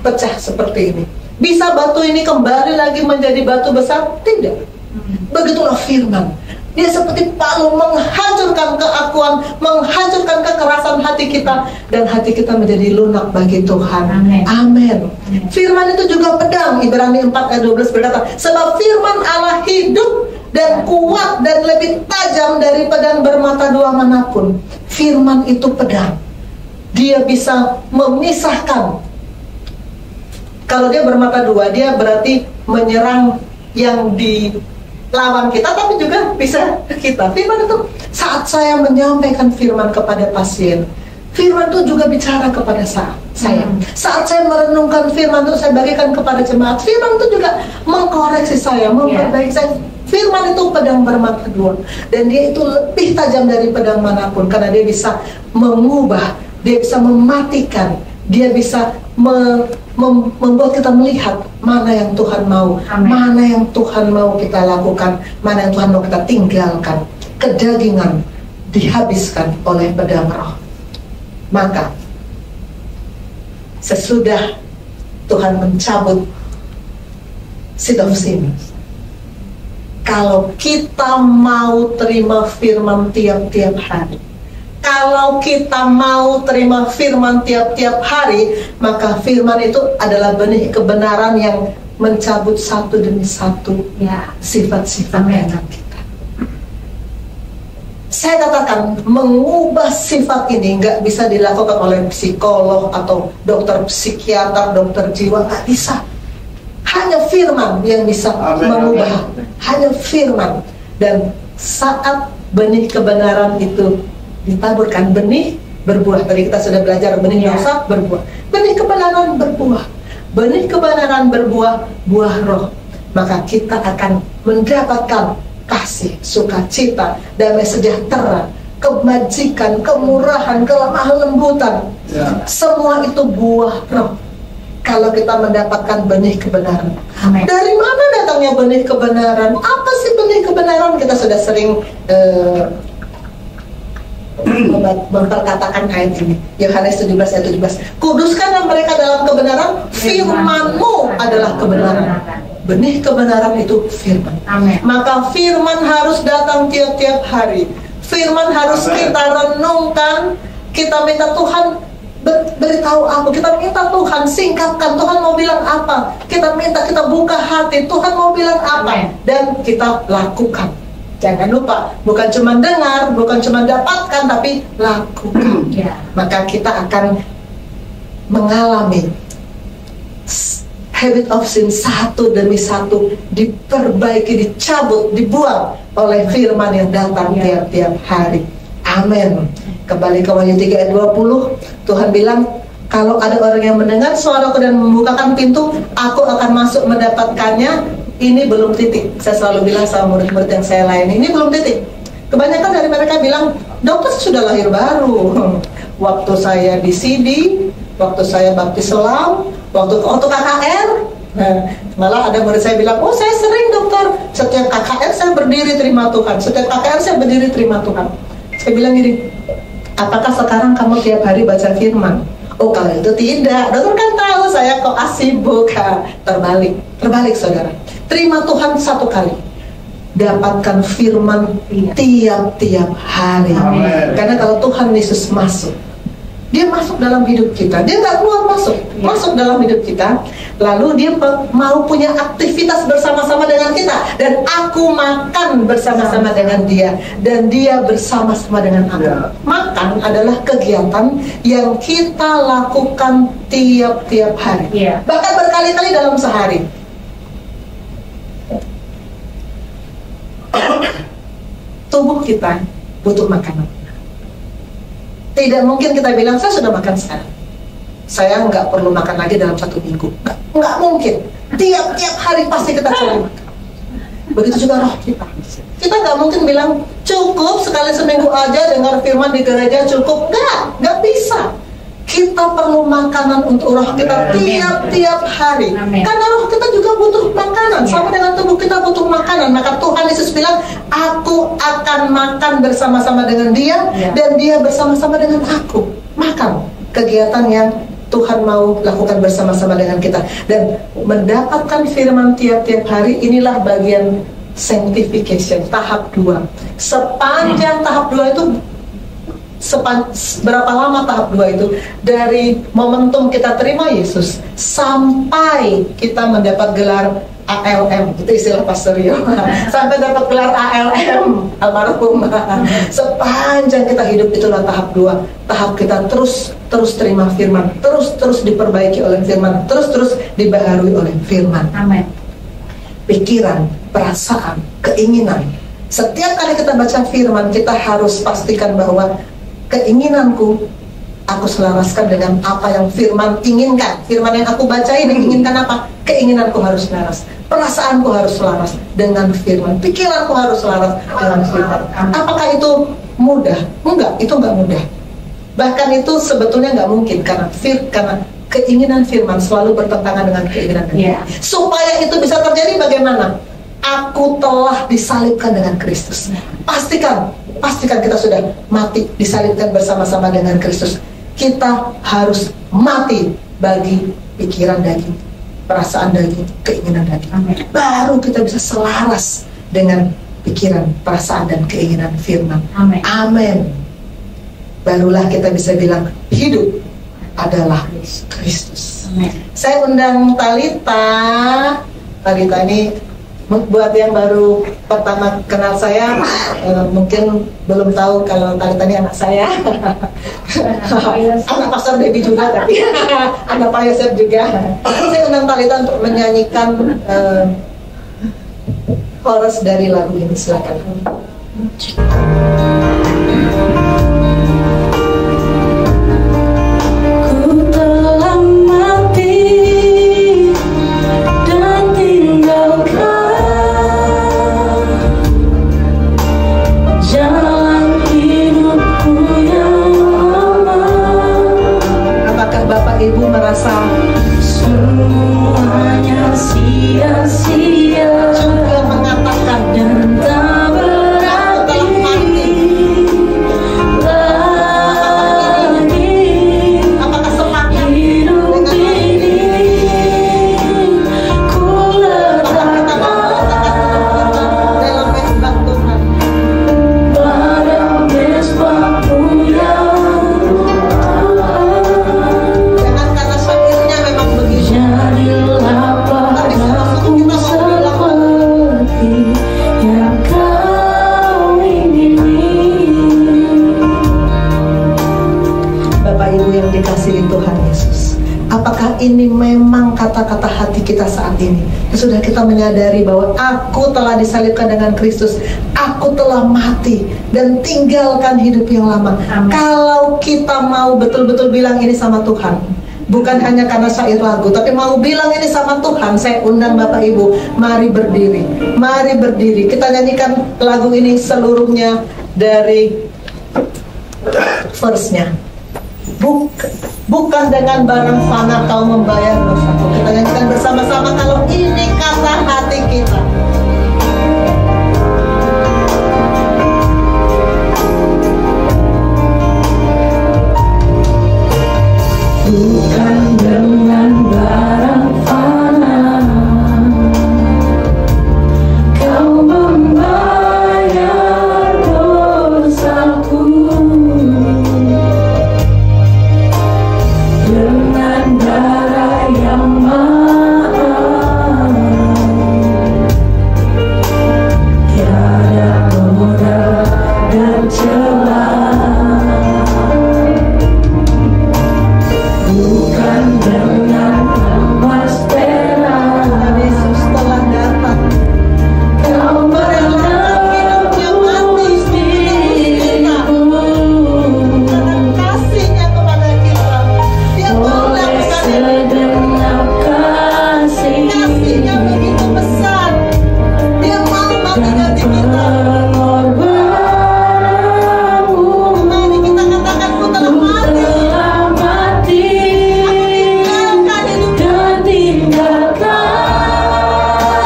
pecah seperti ini. Bisa batu ini kembali lagi menjadi batu besar? Tidak. Begitulah firman. Dia seperti palu menghancurkan keakuan, menghancurkan kekerasan hati kita, dan hati kita menjadi lunak bagi Tuhan. Amin. Amin. Firman itu juga pedang. Ibrani 4 ayat 12 berkata, sebab firman Allah hidup dan kuat dan lebih tajam dari pedang bermata dua manapun. Firman itu pedang. Dia bisa memisahkan. Kalau dia bermata dua, dia berarti menyerang yang dilawan kita, tapi juga bisa ke kita. Firman itu, saat saya menyampaikan firman kepada pasien, firman itu juga bicara kepada saya. Saat saya merenungkan firman itu, saya bagikan kepada jemaat. Firman itu juga mengkoreksi saya, memperbaiki saya. Firman itu pedang bermata dua, dan dia itu lebih tajam dari pedang manapun, karena dia bisa mengubah, dia bisa mematikan, dia bisa membuat kita melihat mana yang Tuhan mau. Amin. Mana yang Tuhan mau kita lakukan, mana yang Tuhan mau kita tinggalkan. Kedagingan dihabiskan oleh pedang roh. Maka sesudah Tuhan mencabut si ini, kalau kita mau terima firman tiap-tiap hari, kalau kita mau terima firman tiap-tiap hari, maka firman itu adalah benih kebenaran yang mencabut satu demi satu sifat-sifat enak kita. Saya katakan, mengubah sifat ini nggak bisa dilakukan oleh psikolog atau dokter psikiater, dokter jiwa, nggak bisa. Hanya firman yang bisa mengubah. Hanya firman. Dan saat benih kebenaran itu ditaburkan, benih berbuah. Tadi kita sudah belajar benih dosa berbuah, benih kebenaran berbuah, benih kebenaran berbuah, buah roh. Maka kita akan mendapatkan kasih, sukacita, damai sejahtera, kebajikan, kemurahan, kelemah lembutan. Semua itu buah roh. kalau kita mendapatkan benih kebenaran. Amin. Dari mana datangnya benih kebenaran? Apa sih benih kebenaran? Kita sudah sering memperkatakan ayat ini, Yohanes 17 ayat 17. Kuduskanlah mereka dalam kebenaran, firman-Mu adalah kebenaran. Benih kebenaran itu firman. Amin. Maka firman harus datang tiap-tiap hari. Firman harus kita renungkan. Kita minta Tuhan beritahu aku. Kita minta Tuhan singkapkan. Tuhan mau bilang apa? Kita minta, kita buka hati. Tuhan mau bilang apa? Amin. Dan kita lakukan. Jangan lupa, bukan cuma dengar, bukan cuma dapatkan, tapi lakukan. Ya. Maka kita akan mengalami habit of sin satu demi satu diperbaiki, dicabut, dibuang oleh firman yang datang tiap-tiap hari. Amin. Kembali ke Wahyu 3 ayat 20, Tuhan bilang, kalau ada orang yang mendengar suaraku dan membukakan pintu, aku akan masuk mendapatkannya. Ini belum titik. Saya selalu bilang sama murid-murid yang saya layani, ini belum titik. Kebanyakan dari mereka bilang, dokter sudah lahir baru. Waktu saya di CD, waktu saya baptis selam, waktu KKR, malah ada murid saya bilang, oh saya sering dokter, setiap KKR saya berdiri terima Tuhan, setiap KKR saya berdiri terima Tuhan. Saya bilang gini, apakah sekarang kamu tiap hari baca firman? Oh kalau itu tidak, dokter kan tahu saya kok sibuk. Terbalik saudara. Terima Tuhan satu kali, dapatkan firman tiap-tiap hari. Amen. Karena kalau Tuhan Yesus masuk, Dia masuk dalam hidup kita. Dia nggak keluar masuk dalam hidup kita. Lalu Dia mau punya aktivitas bersama-sama dengan kita. Dan aku makan bersama-sama dengan Dia, dan Dia bersama-sama dengan aku. Makan adalah kegiatan yang kita lakukan tiap-tiap hari. Bahkan berkali-kali dalam sehari. Tubuh kita butuh makanan. Tidak mungkin kita bilang, saya sudah makan sekarang, saya nggak perlu makan lagi dalam 1 minggu. Nggak mungkin. Tiap-tiap hari pasti kita cari makan. Begitu juga roh kita. Kita nggak mungkin bilang, cukup sekali seminggu aja dengar firman di gereja cukup. Nggak bisa. Kita perlu makanan untuk roh kita tiap-tiap hari. Karena roh kita juga butuh makanan. Sama dengan tubuh kita butuh makanan. Maka Tuhan Yesus bilang, aku akan makan bersama-sama dengan Dia, dan Dia bersama-sama dengan aku. Makan. Kegiatan yang Tuhan mau lakukan bersama-sama dengan kita. Dan mendapatkan firman tiap-tiap hari, inilah bagian sanctification, tahap 2. Sepanjang tahap 2 itu, berapa lama tahap 2 itu? Dari momentum kita terima Yesus sampai kita mendapat gelar ALM, itu istilah Pastor Rio. Sampai dapat gelar ALM, almarhum. Sepanjang kita hidup itulah tahap 2. Tahap kita terus terima firman, terus diperbaiki oleh firman, terus dibaharui oleh firman. Amin. Pikiran, perasaan, keinginan. Setiap kali kita baca firman, kita harus pastikan bahwa keinginanku, aku selaraskan dengan apa yang firman inginkan. Firman yang aku baca ini inginkan apa? Keinginanku harus selaras, perasaanku harus selaras dengan firman, pikiranku harus selaras dengan firman. Apakah itu mudah? Enggak, itu enggak mudah. Bahkan itu sebetulnya enggak mungkin, karena keinginan firman selalu bertentangan dengan keinginan kita. Supaya itu bisa terjadi bagaimana? Aku telah disalibkan dengan Kristus. Pastikan kita sudah mati, disalibkan bersama-sama dengan Kristus. Kita harus mati bagi pikiran daging, perasaan daging, keinginan daging. Amin. Baru kita bisa selaras dengan pikiran, perasaan, dan keinginan firman. Amin. Amin. Barulah kita bisa bilang, hidup adalah Kristus. Amin. Saya undang Talita. Talita ini, buat yang baru pertama kenal saya, mungkin belum tahu kalau Talita ini anak saya. Anak Pastor Debbie juga, tapi anak Pak Yosef juga. Saya undang Talita untuk menyanyikan chorus dari lagu ini. Silakan. Ibu merasa kita saat ini. Sudah kita menyadari bahwa aku telah disalibkan dengan Kristus, aku telah mati dan tinggalkan hidup yang lama. Kalau kita mau betul-betul bilang ini sama Tuhan, bukan hanya karena syair lagu, tapi mau bilang ini sama Tuhan, saya undang Bapak Ibu, mari berdiri. Mari berdiri. Kita nyanyikan lagu ini seluruhnya dari verse-nya. Bukan dengan barang fana kau membayar dosaku. Kita nyanyikan bersama-sama kalau ini kata hati kita. Bukan dengan barang fana kau membayar dosaku, dengan darah yang mahal, tiada modal dan celah. Bukan dengan emas perak Yesus telah datang. kau menebus diriku, Kasihnya kepada kita. Dia oleh segenap kasih kasihnya begitu besar. Dia mau mati dan ganti kita. pengorbananmu. Mari kita katakan, ku telah mati. Telah mati Tinggalkan hidup. dan tinggalkan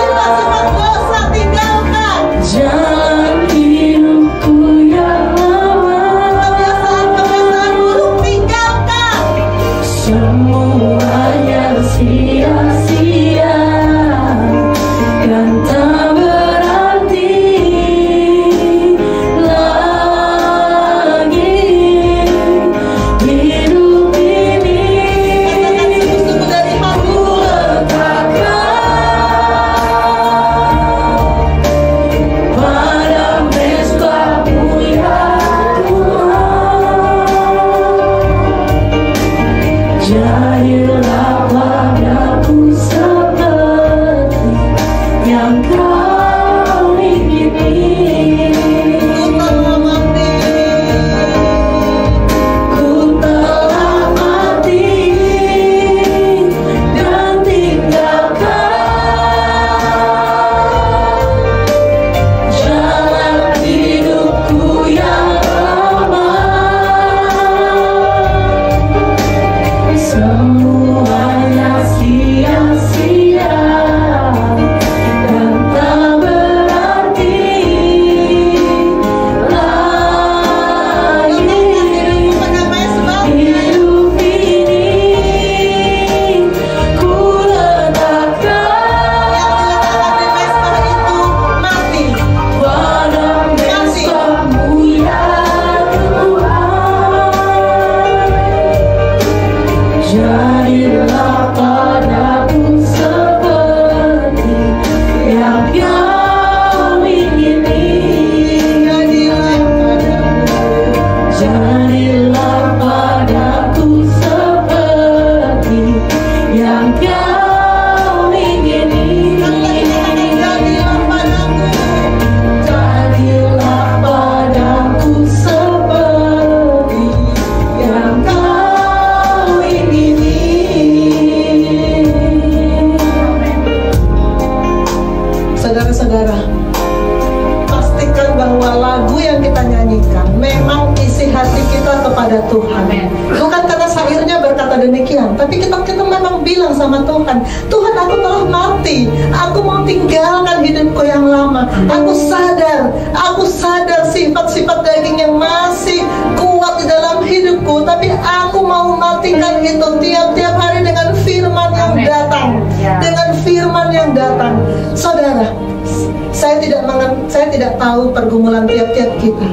Sifat-sifat dosa tinggalkan. jalan hidupku yang lama. Kebiasaan-kebiasaan buruk tinggalkan. Semuanya sia-sia dan tak berarti lagi hidup ini. Katakan sungguh-sungguh dari hati. Pada pesta-Mu ya Tuhan, jadilah padaku seperti yang Kau ingini. Ku telah mati. Ku telah mati dan tinggalkan jalan hidupku yang lama. Semuanya sia-sia dan tak berarti lagi hidup ini. Ku letakkan Mati. pada pesta-Mu ya Tuhan, jadilah padaku seperti yang Kau ingini. Jadilah padaku seperti yang Kau ingini. Jadilah padaku seperti yang Kau ingini. Saudara-saudara, pastikan bahwa lagu yang kita nyanyikan memang isi hati kita kepada Tuhan. Bukan karena syairnya berkata demikian, tapi kita memang bilang sama Tuhan, Tuhan, aku telah mati, aku mau tinggalkan hidupku yang lama. Aku sadar sifat-sifat daging yang masih kuat di dalam hidupku, tapi aku mau matikan itu tiap-tiap hari dengan firman yang datang, dengan firman yang datang. Saudara, saya tidak tahu pergumulan tiap-tiap kita,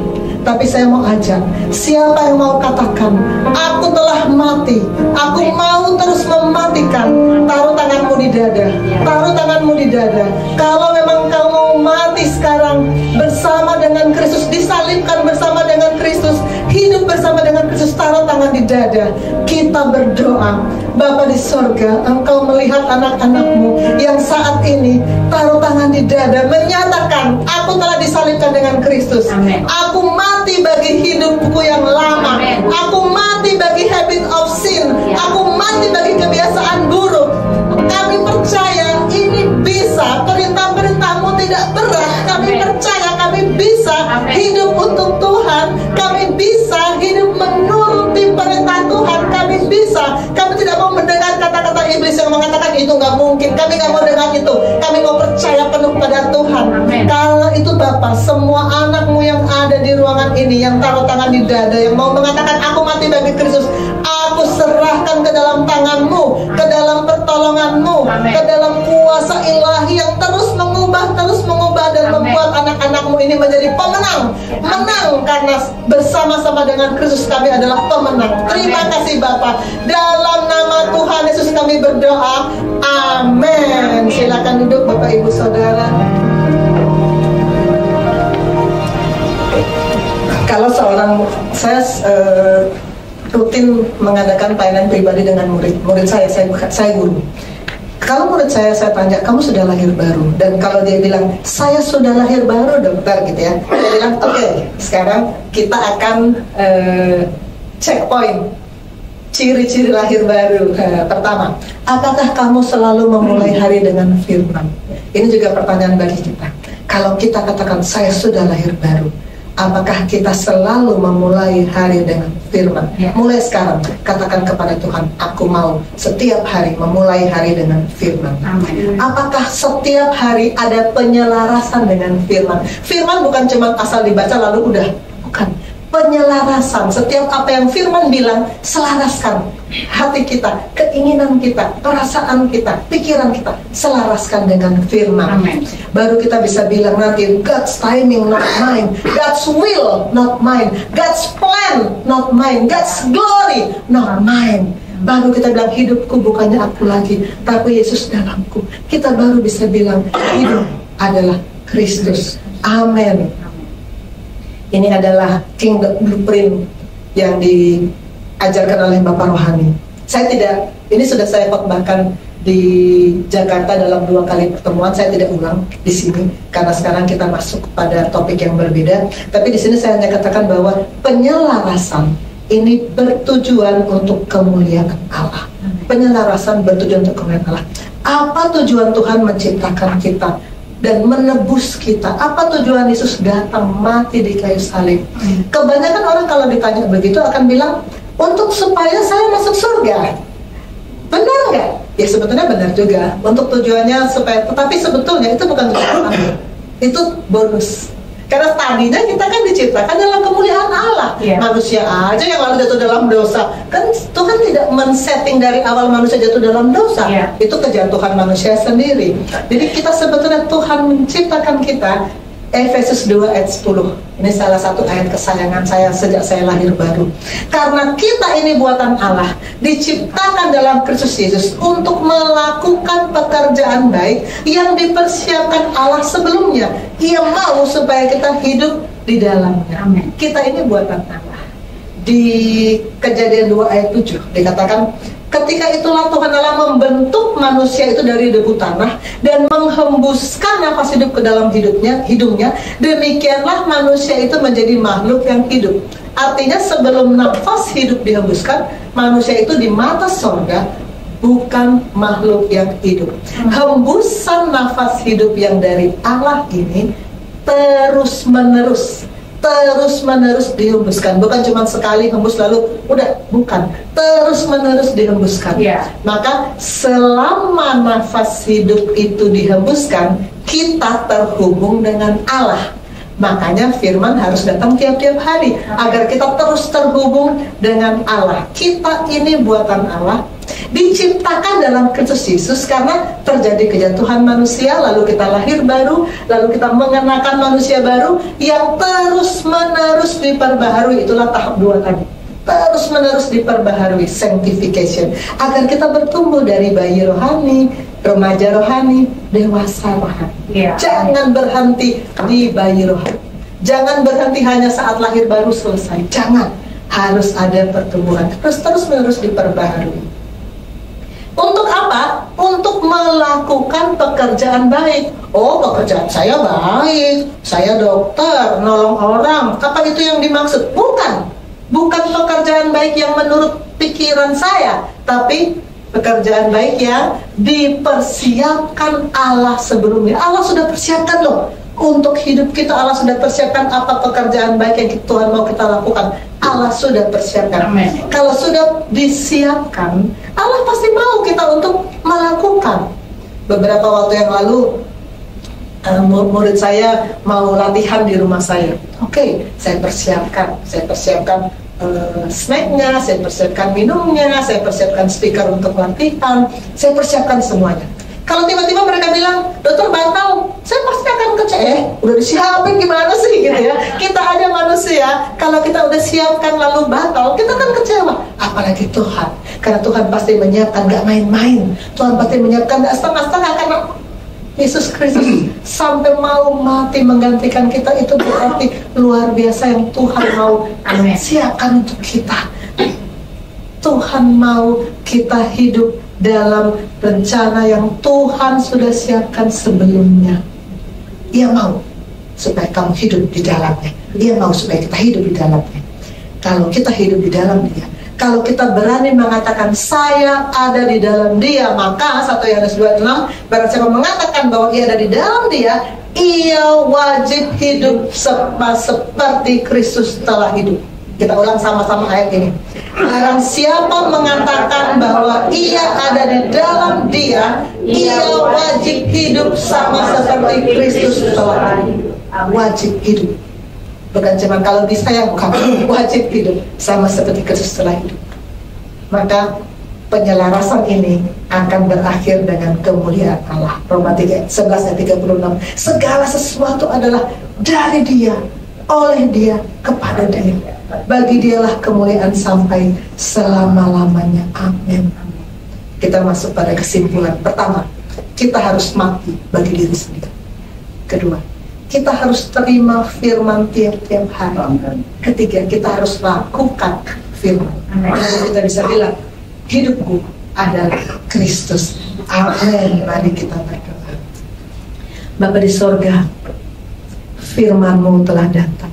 tapi saya mau ajak, siapa yang mau katakan, aku telah mati, aku mau terus mematikan, taruh tanganmu di dada, taruh tanganmu di dada. Kalau memang kau mau mati sekarang bersama dengan Kristus, disalibkan bersama dengan Kristus, hidup bersama dengan Kristus, taruh tangan di di dada. Kita berdoa, Bapa di sorga, Engkau melihat anak-anakmu yang saat ini taruh tangan di dada, menyatakan, aku telah disalibkan dengan Kristus. Amen. Aku mati bagi hidupku yang lama. Amen. Aku mati bagi habit of sin. Aku mati bagi kebiasaan buruk. Kami percaya ini bisa. Perintah-perintahmu tidak berat. Kami percaya kami bisa hidup untuk Tuhan. Kami bisa hidup menuruti perintah Tuhan. Kami bisa. Kami tidak mau mendengar kata-kata iblis yang mengatakan itu nggak mungkin. Kami nggak mau dengar itu. Kami mau percaya penuh pada Tuhan. Amen. Kalau itu Bapak, semua anakmu yang ada di ruangan ini, yang taruh tangan di dada, yang mau mengatakan aku mati bagi Kristus, aku serahkan ke dalam tanganmu, ke dalam pertolonganmu, Amen. ke dalam kuasa ilahi yang terus mengubah dan Amen. membuat anak-anakmu ini menjadi pemenang. Menang karena bersama-sama dengan Kristus kami adalah pemenang. Terima kasih Bapak. Dalam nama Tuhan Yesus kami berdoa. Amin. Silakan duduk Bapak Ibu Saudara. Kalau saya rutin mengadakan pelayanan pribadi dengan murid saya guru. Kalau murid saya tanya, kamu sudah lahir baru? Dan kalau dia bilang, saya sudah lahir baru dokter gitu ya, saya bilang, oke, sekarang kita akan checkpoint ciri-ciri lahir baru. Pertama, apakah kamu selalu memulai hari dengan firman? Ini juga pertanyaan bagi kita. Kalau kita katakan, saya sudah lahir baru, apakah kita selalu memulai hari dengan firman? Mulai sekarang, katakan kepada Tuhan, aku mau setiap hari memulai hari dengan firman. Amin. Apakah setiap hari ada penyelarasan dengan firman? Firman bukan cuma asal dibaca lalu udah, bukan. Penyelarasan, setiap apa yang firman bilang, selaraskan hati kita, keinginan kita, perasaan kita, pikiran kita, selaraskan dengan firman. Amen. Baru kita bisa bilang nanti, God's timing not mine, God's will not mine, God's plan not mine, God's glory not mine. Baru kita bilang, hidupku bukannya aku lagi, tapi Yesus dalamku. Kita baru bisa bilang, hidup adalah Kristus. Amin. Ini adalah Kingdom Blueprint yang diajarkan oleh Bapak Rohani. Ini sudah saya khotbahkan di Jakarta dalam 2 kali pertemuan. Saya tidak ulang di sini karena sekarang kita masuk pada topik yang berbeda. Tapi di sini saya hanya katakan bahwa penyelarasan ini bertujuan untuk kemuliaan Allah. Penyelarasan bertujuan untuk kemuliaan Allah. Apa tujuan Tuhan menciptakan kita dan menebus kita? Apa tujuan Yesus datang mati di kayu salib? Kebanyakan orang kalau ditanya begitu akan bilang, untuk supaya saya masuk surga. Benar nggak? Ya sebetulnya benar juga. Untuk tujuannya supaya, tetapi sebetulnya itu bukan tujuan Allah. Itu bonus. Karena tadinya kita kan diciptakan dalam kemuliaan Allah. Manusia aja yang lalu jatuh dalam dosa. Kan Tuhan tidak men-setting dari awal manusia jatuh dalam dosa. Itu kejatuhan manusia sendiri. Jadi kita sebetulnya Tuhan menciptakan kita. Efesus 2 ayat 10. Ini salah satu ayat kesayangan saya sejak saya lahir baru. Karena kita ini buatan Allah, diciptakan dalam Kristus Yesus untuk melakukan pekerjaan baik yang dipersiapkan Allah sebelumnya. Ia mau supaya kita hidup di dalamnya. Amin. Kita ini buatan Allah. Di Kejadian 2 ayat 7 dikatakan, ketika itulah Tuhan Allah membentuk manusia itu dari debu tanah dan menghembuskan nafas hidup ke dalam hidungnya. Demikianlah manusia itu menjadi makhluk yang hidup. Artinya sebelum nafas hidup dihembuskan, manusia itu di mata sorga bukan makhluk yang hidup. Hembusan nafas hidup yang dari Allah ini terus menerus dihembuskan. Bukan cuma sekali hembus lalu udah, bukan. Terus menerus dihembuskan. Maka selama nafas hidup itu dihembuskan, kita terhubung dengan Allah. Makanya firman harus datang tiap-tiap hari agar kita terus terhubung dengan Allah. Kita ini buatan Allah, diciptakan dalam Kristus Yesus karena terjadi kejatuhan manusia, lalu kita lahir baru, lalu kita mengenakan manusia baru yang terus menerus diperbaharui. Itulah tahap 2 tadi, terus menerus diperbaharui, sanctification, agar kita bertumbuh dari bayi rohani, remaja rohani, dewasa rohani. Jangan berhenti di bayi rohani, jangan berhenti hanya saat lahir baru selesai, jangan. harus ada pertumbuhan, terus-menerus diperbaharui. Untuk apa? Untuk melakukan pekerjaan baik. Oh, pekerjaan saya baik, saya dokter, nolong orang. Apa itu yang dimaksud? Bukan pekerjaan baik yang menurut pikiran saya, tapi pekerjaan baik yang dipersiapkan Allah sebelumnya. Allah sudah persiapkan loh untuk hidup kita. Allah sudah persiapkan apa pekerjaan baik yang Tuhan mau kita lakukan. Allah sudah persiapkan. Amen. Kalau sudah disiapkan, Allah pasti mau kita untuk melakukan. Beberapa waktu yang lalu murid saya mau latihan di rumah saya. Oke, saya persiapkan snacknya, saya persiapkan minumnya, saya persiapkan speaker untuk latihan, saya persiapkan semuanya. Kalau tiba-tiba mereka bilang, dokter batal, saya pasti akan kecewa. Udah disiapin gimana sih gitu ya. Kita aja manusia, kalau kita udah siapkan lalu batal, kita kan kecewa. Apalagi Tuhan, karena Tuhan pasti menyiapkan, gak main-main. Tuhan pasti menyiapkan gak setengah-setengah, karena Yesus Kristus sampai mau mati menggantikan kita. Itu berarti luar biasa yang Tuhan mau siapkan untuk kita. Tuhan mau kita hidup dalam rencana yang Tuhan sudah siapkan sebelumnya. Ia mau supaya kamu hidup di dalamnya. Ia mau supaya kita hidup di dalamnya. Kalau kita hidup di dalam Dia, kalau kita berani mengatakan saya ada di dalam Dia, maka 1 Yohanes 2:6, barang siapa mengatakan bahwa ia ada di dalam Dia, ia wajib hidup seperti Kristus telah hidup. Kita ulang sama-sama ayat ini. Barang siapa mengatakan bahwa ia ada di dalam Dia, ia wajib hidup sama seperti Kristus telah hidup. Wajib hidup. Bukan cuma kalau bisa yang bukan, wajib hidup sama seperti Kristus telah hidup. Maka penyelarasan ini akan berakhir dengan kemuliaan Allah. Roma 11:36. Segala sesuatu adalah dari Dia, oleh Dia, kepada Dia. Bagi Dialah kemuliaan sampai selama-lamanya. Amin. Kita masuk pada kesimpulan. Pertama, kita harus mati bagi diri sendiri. Kedua, kita harus terima firman tiap-tiap hari. Ketiga, kita harus lakukan firman. Lalu kita bisa bilang, hidupku adalah Kristus. Amin. Mari kita berdoa. Bapa di sorga, firman-Mu telah datang.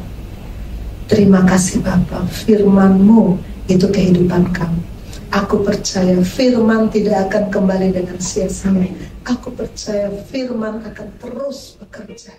Terima kasih Bapa, firman-Mu itu kehidupan kami. Aku percaya firman tidak akan kembali dengan sia-sia. Aku percaya firman akan terus bekerja.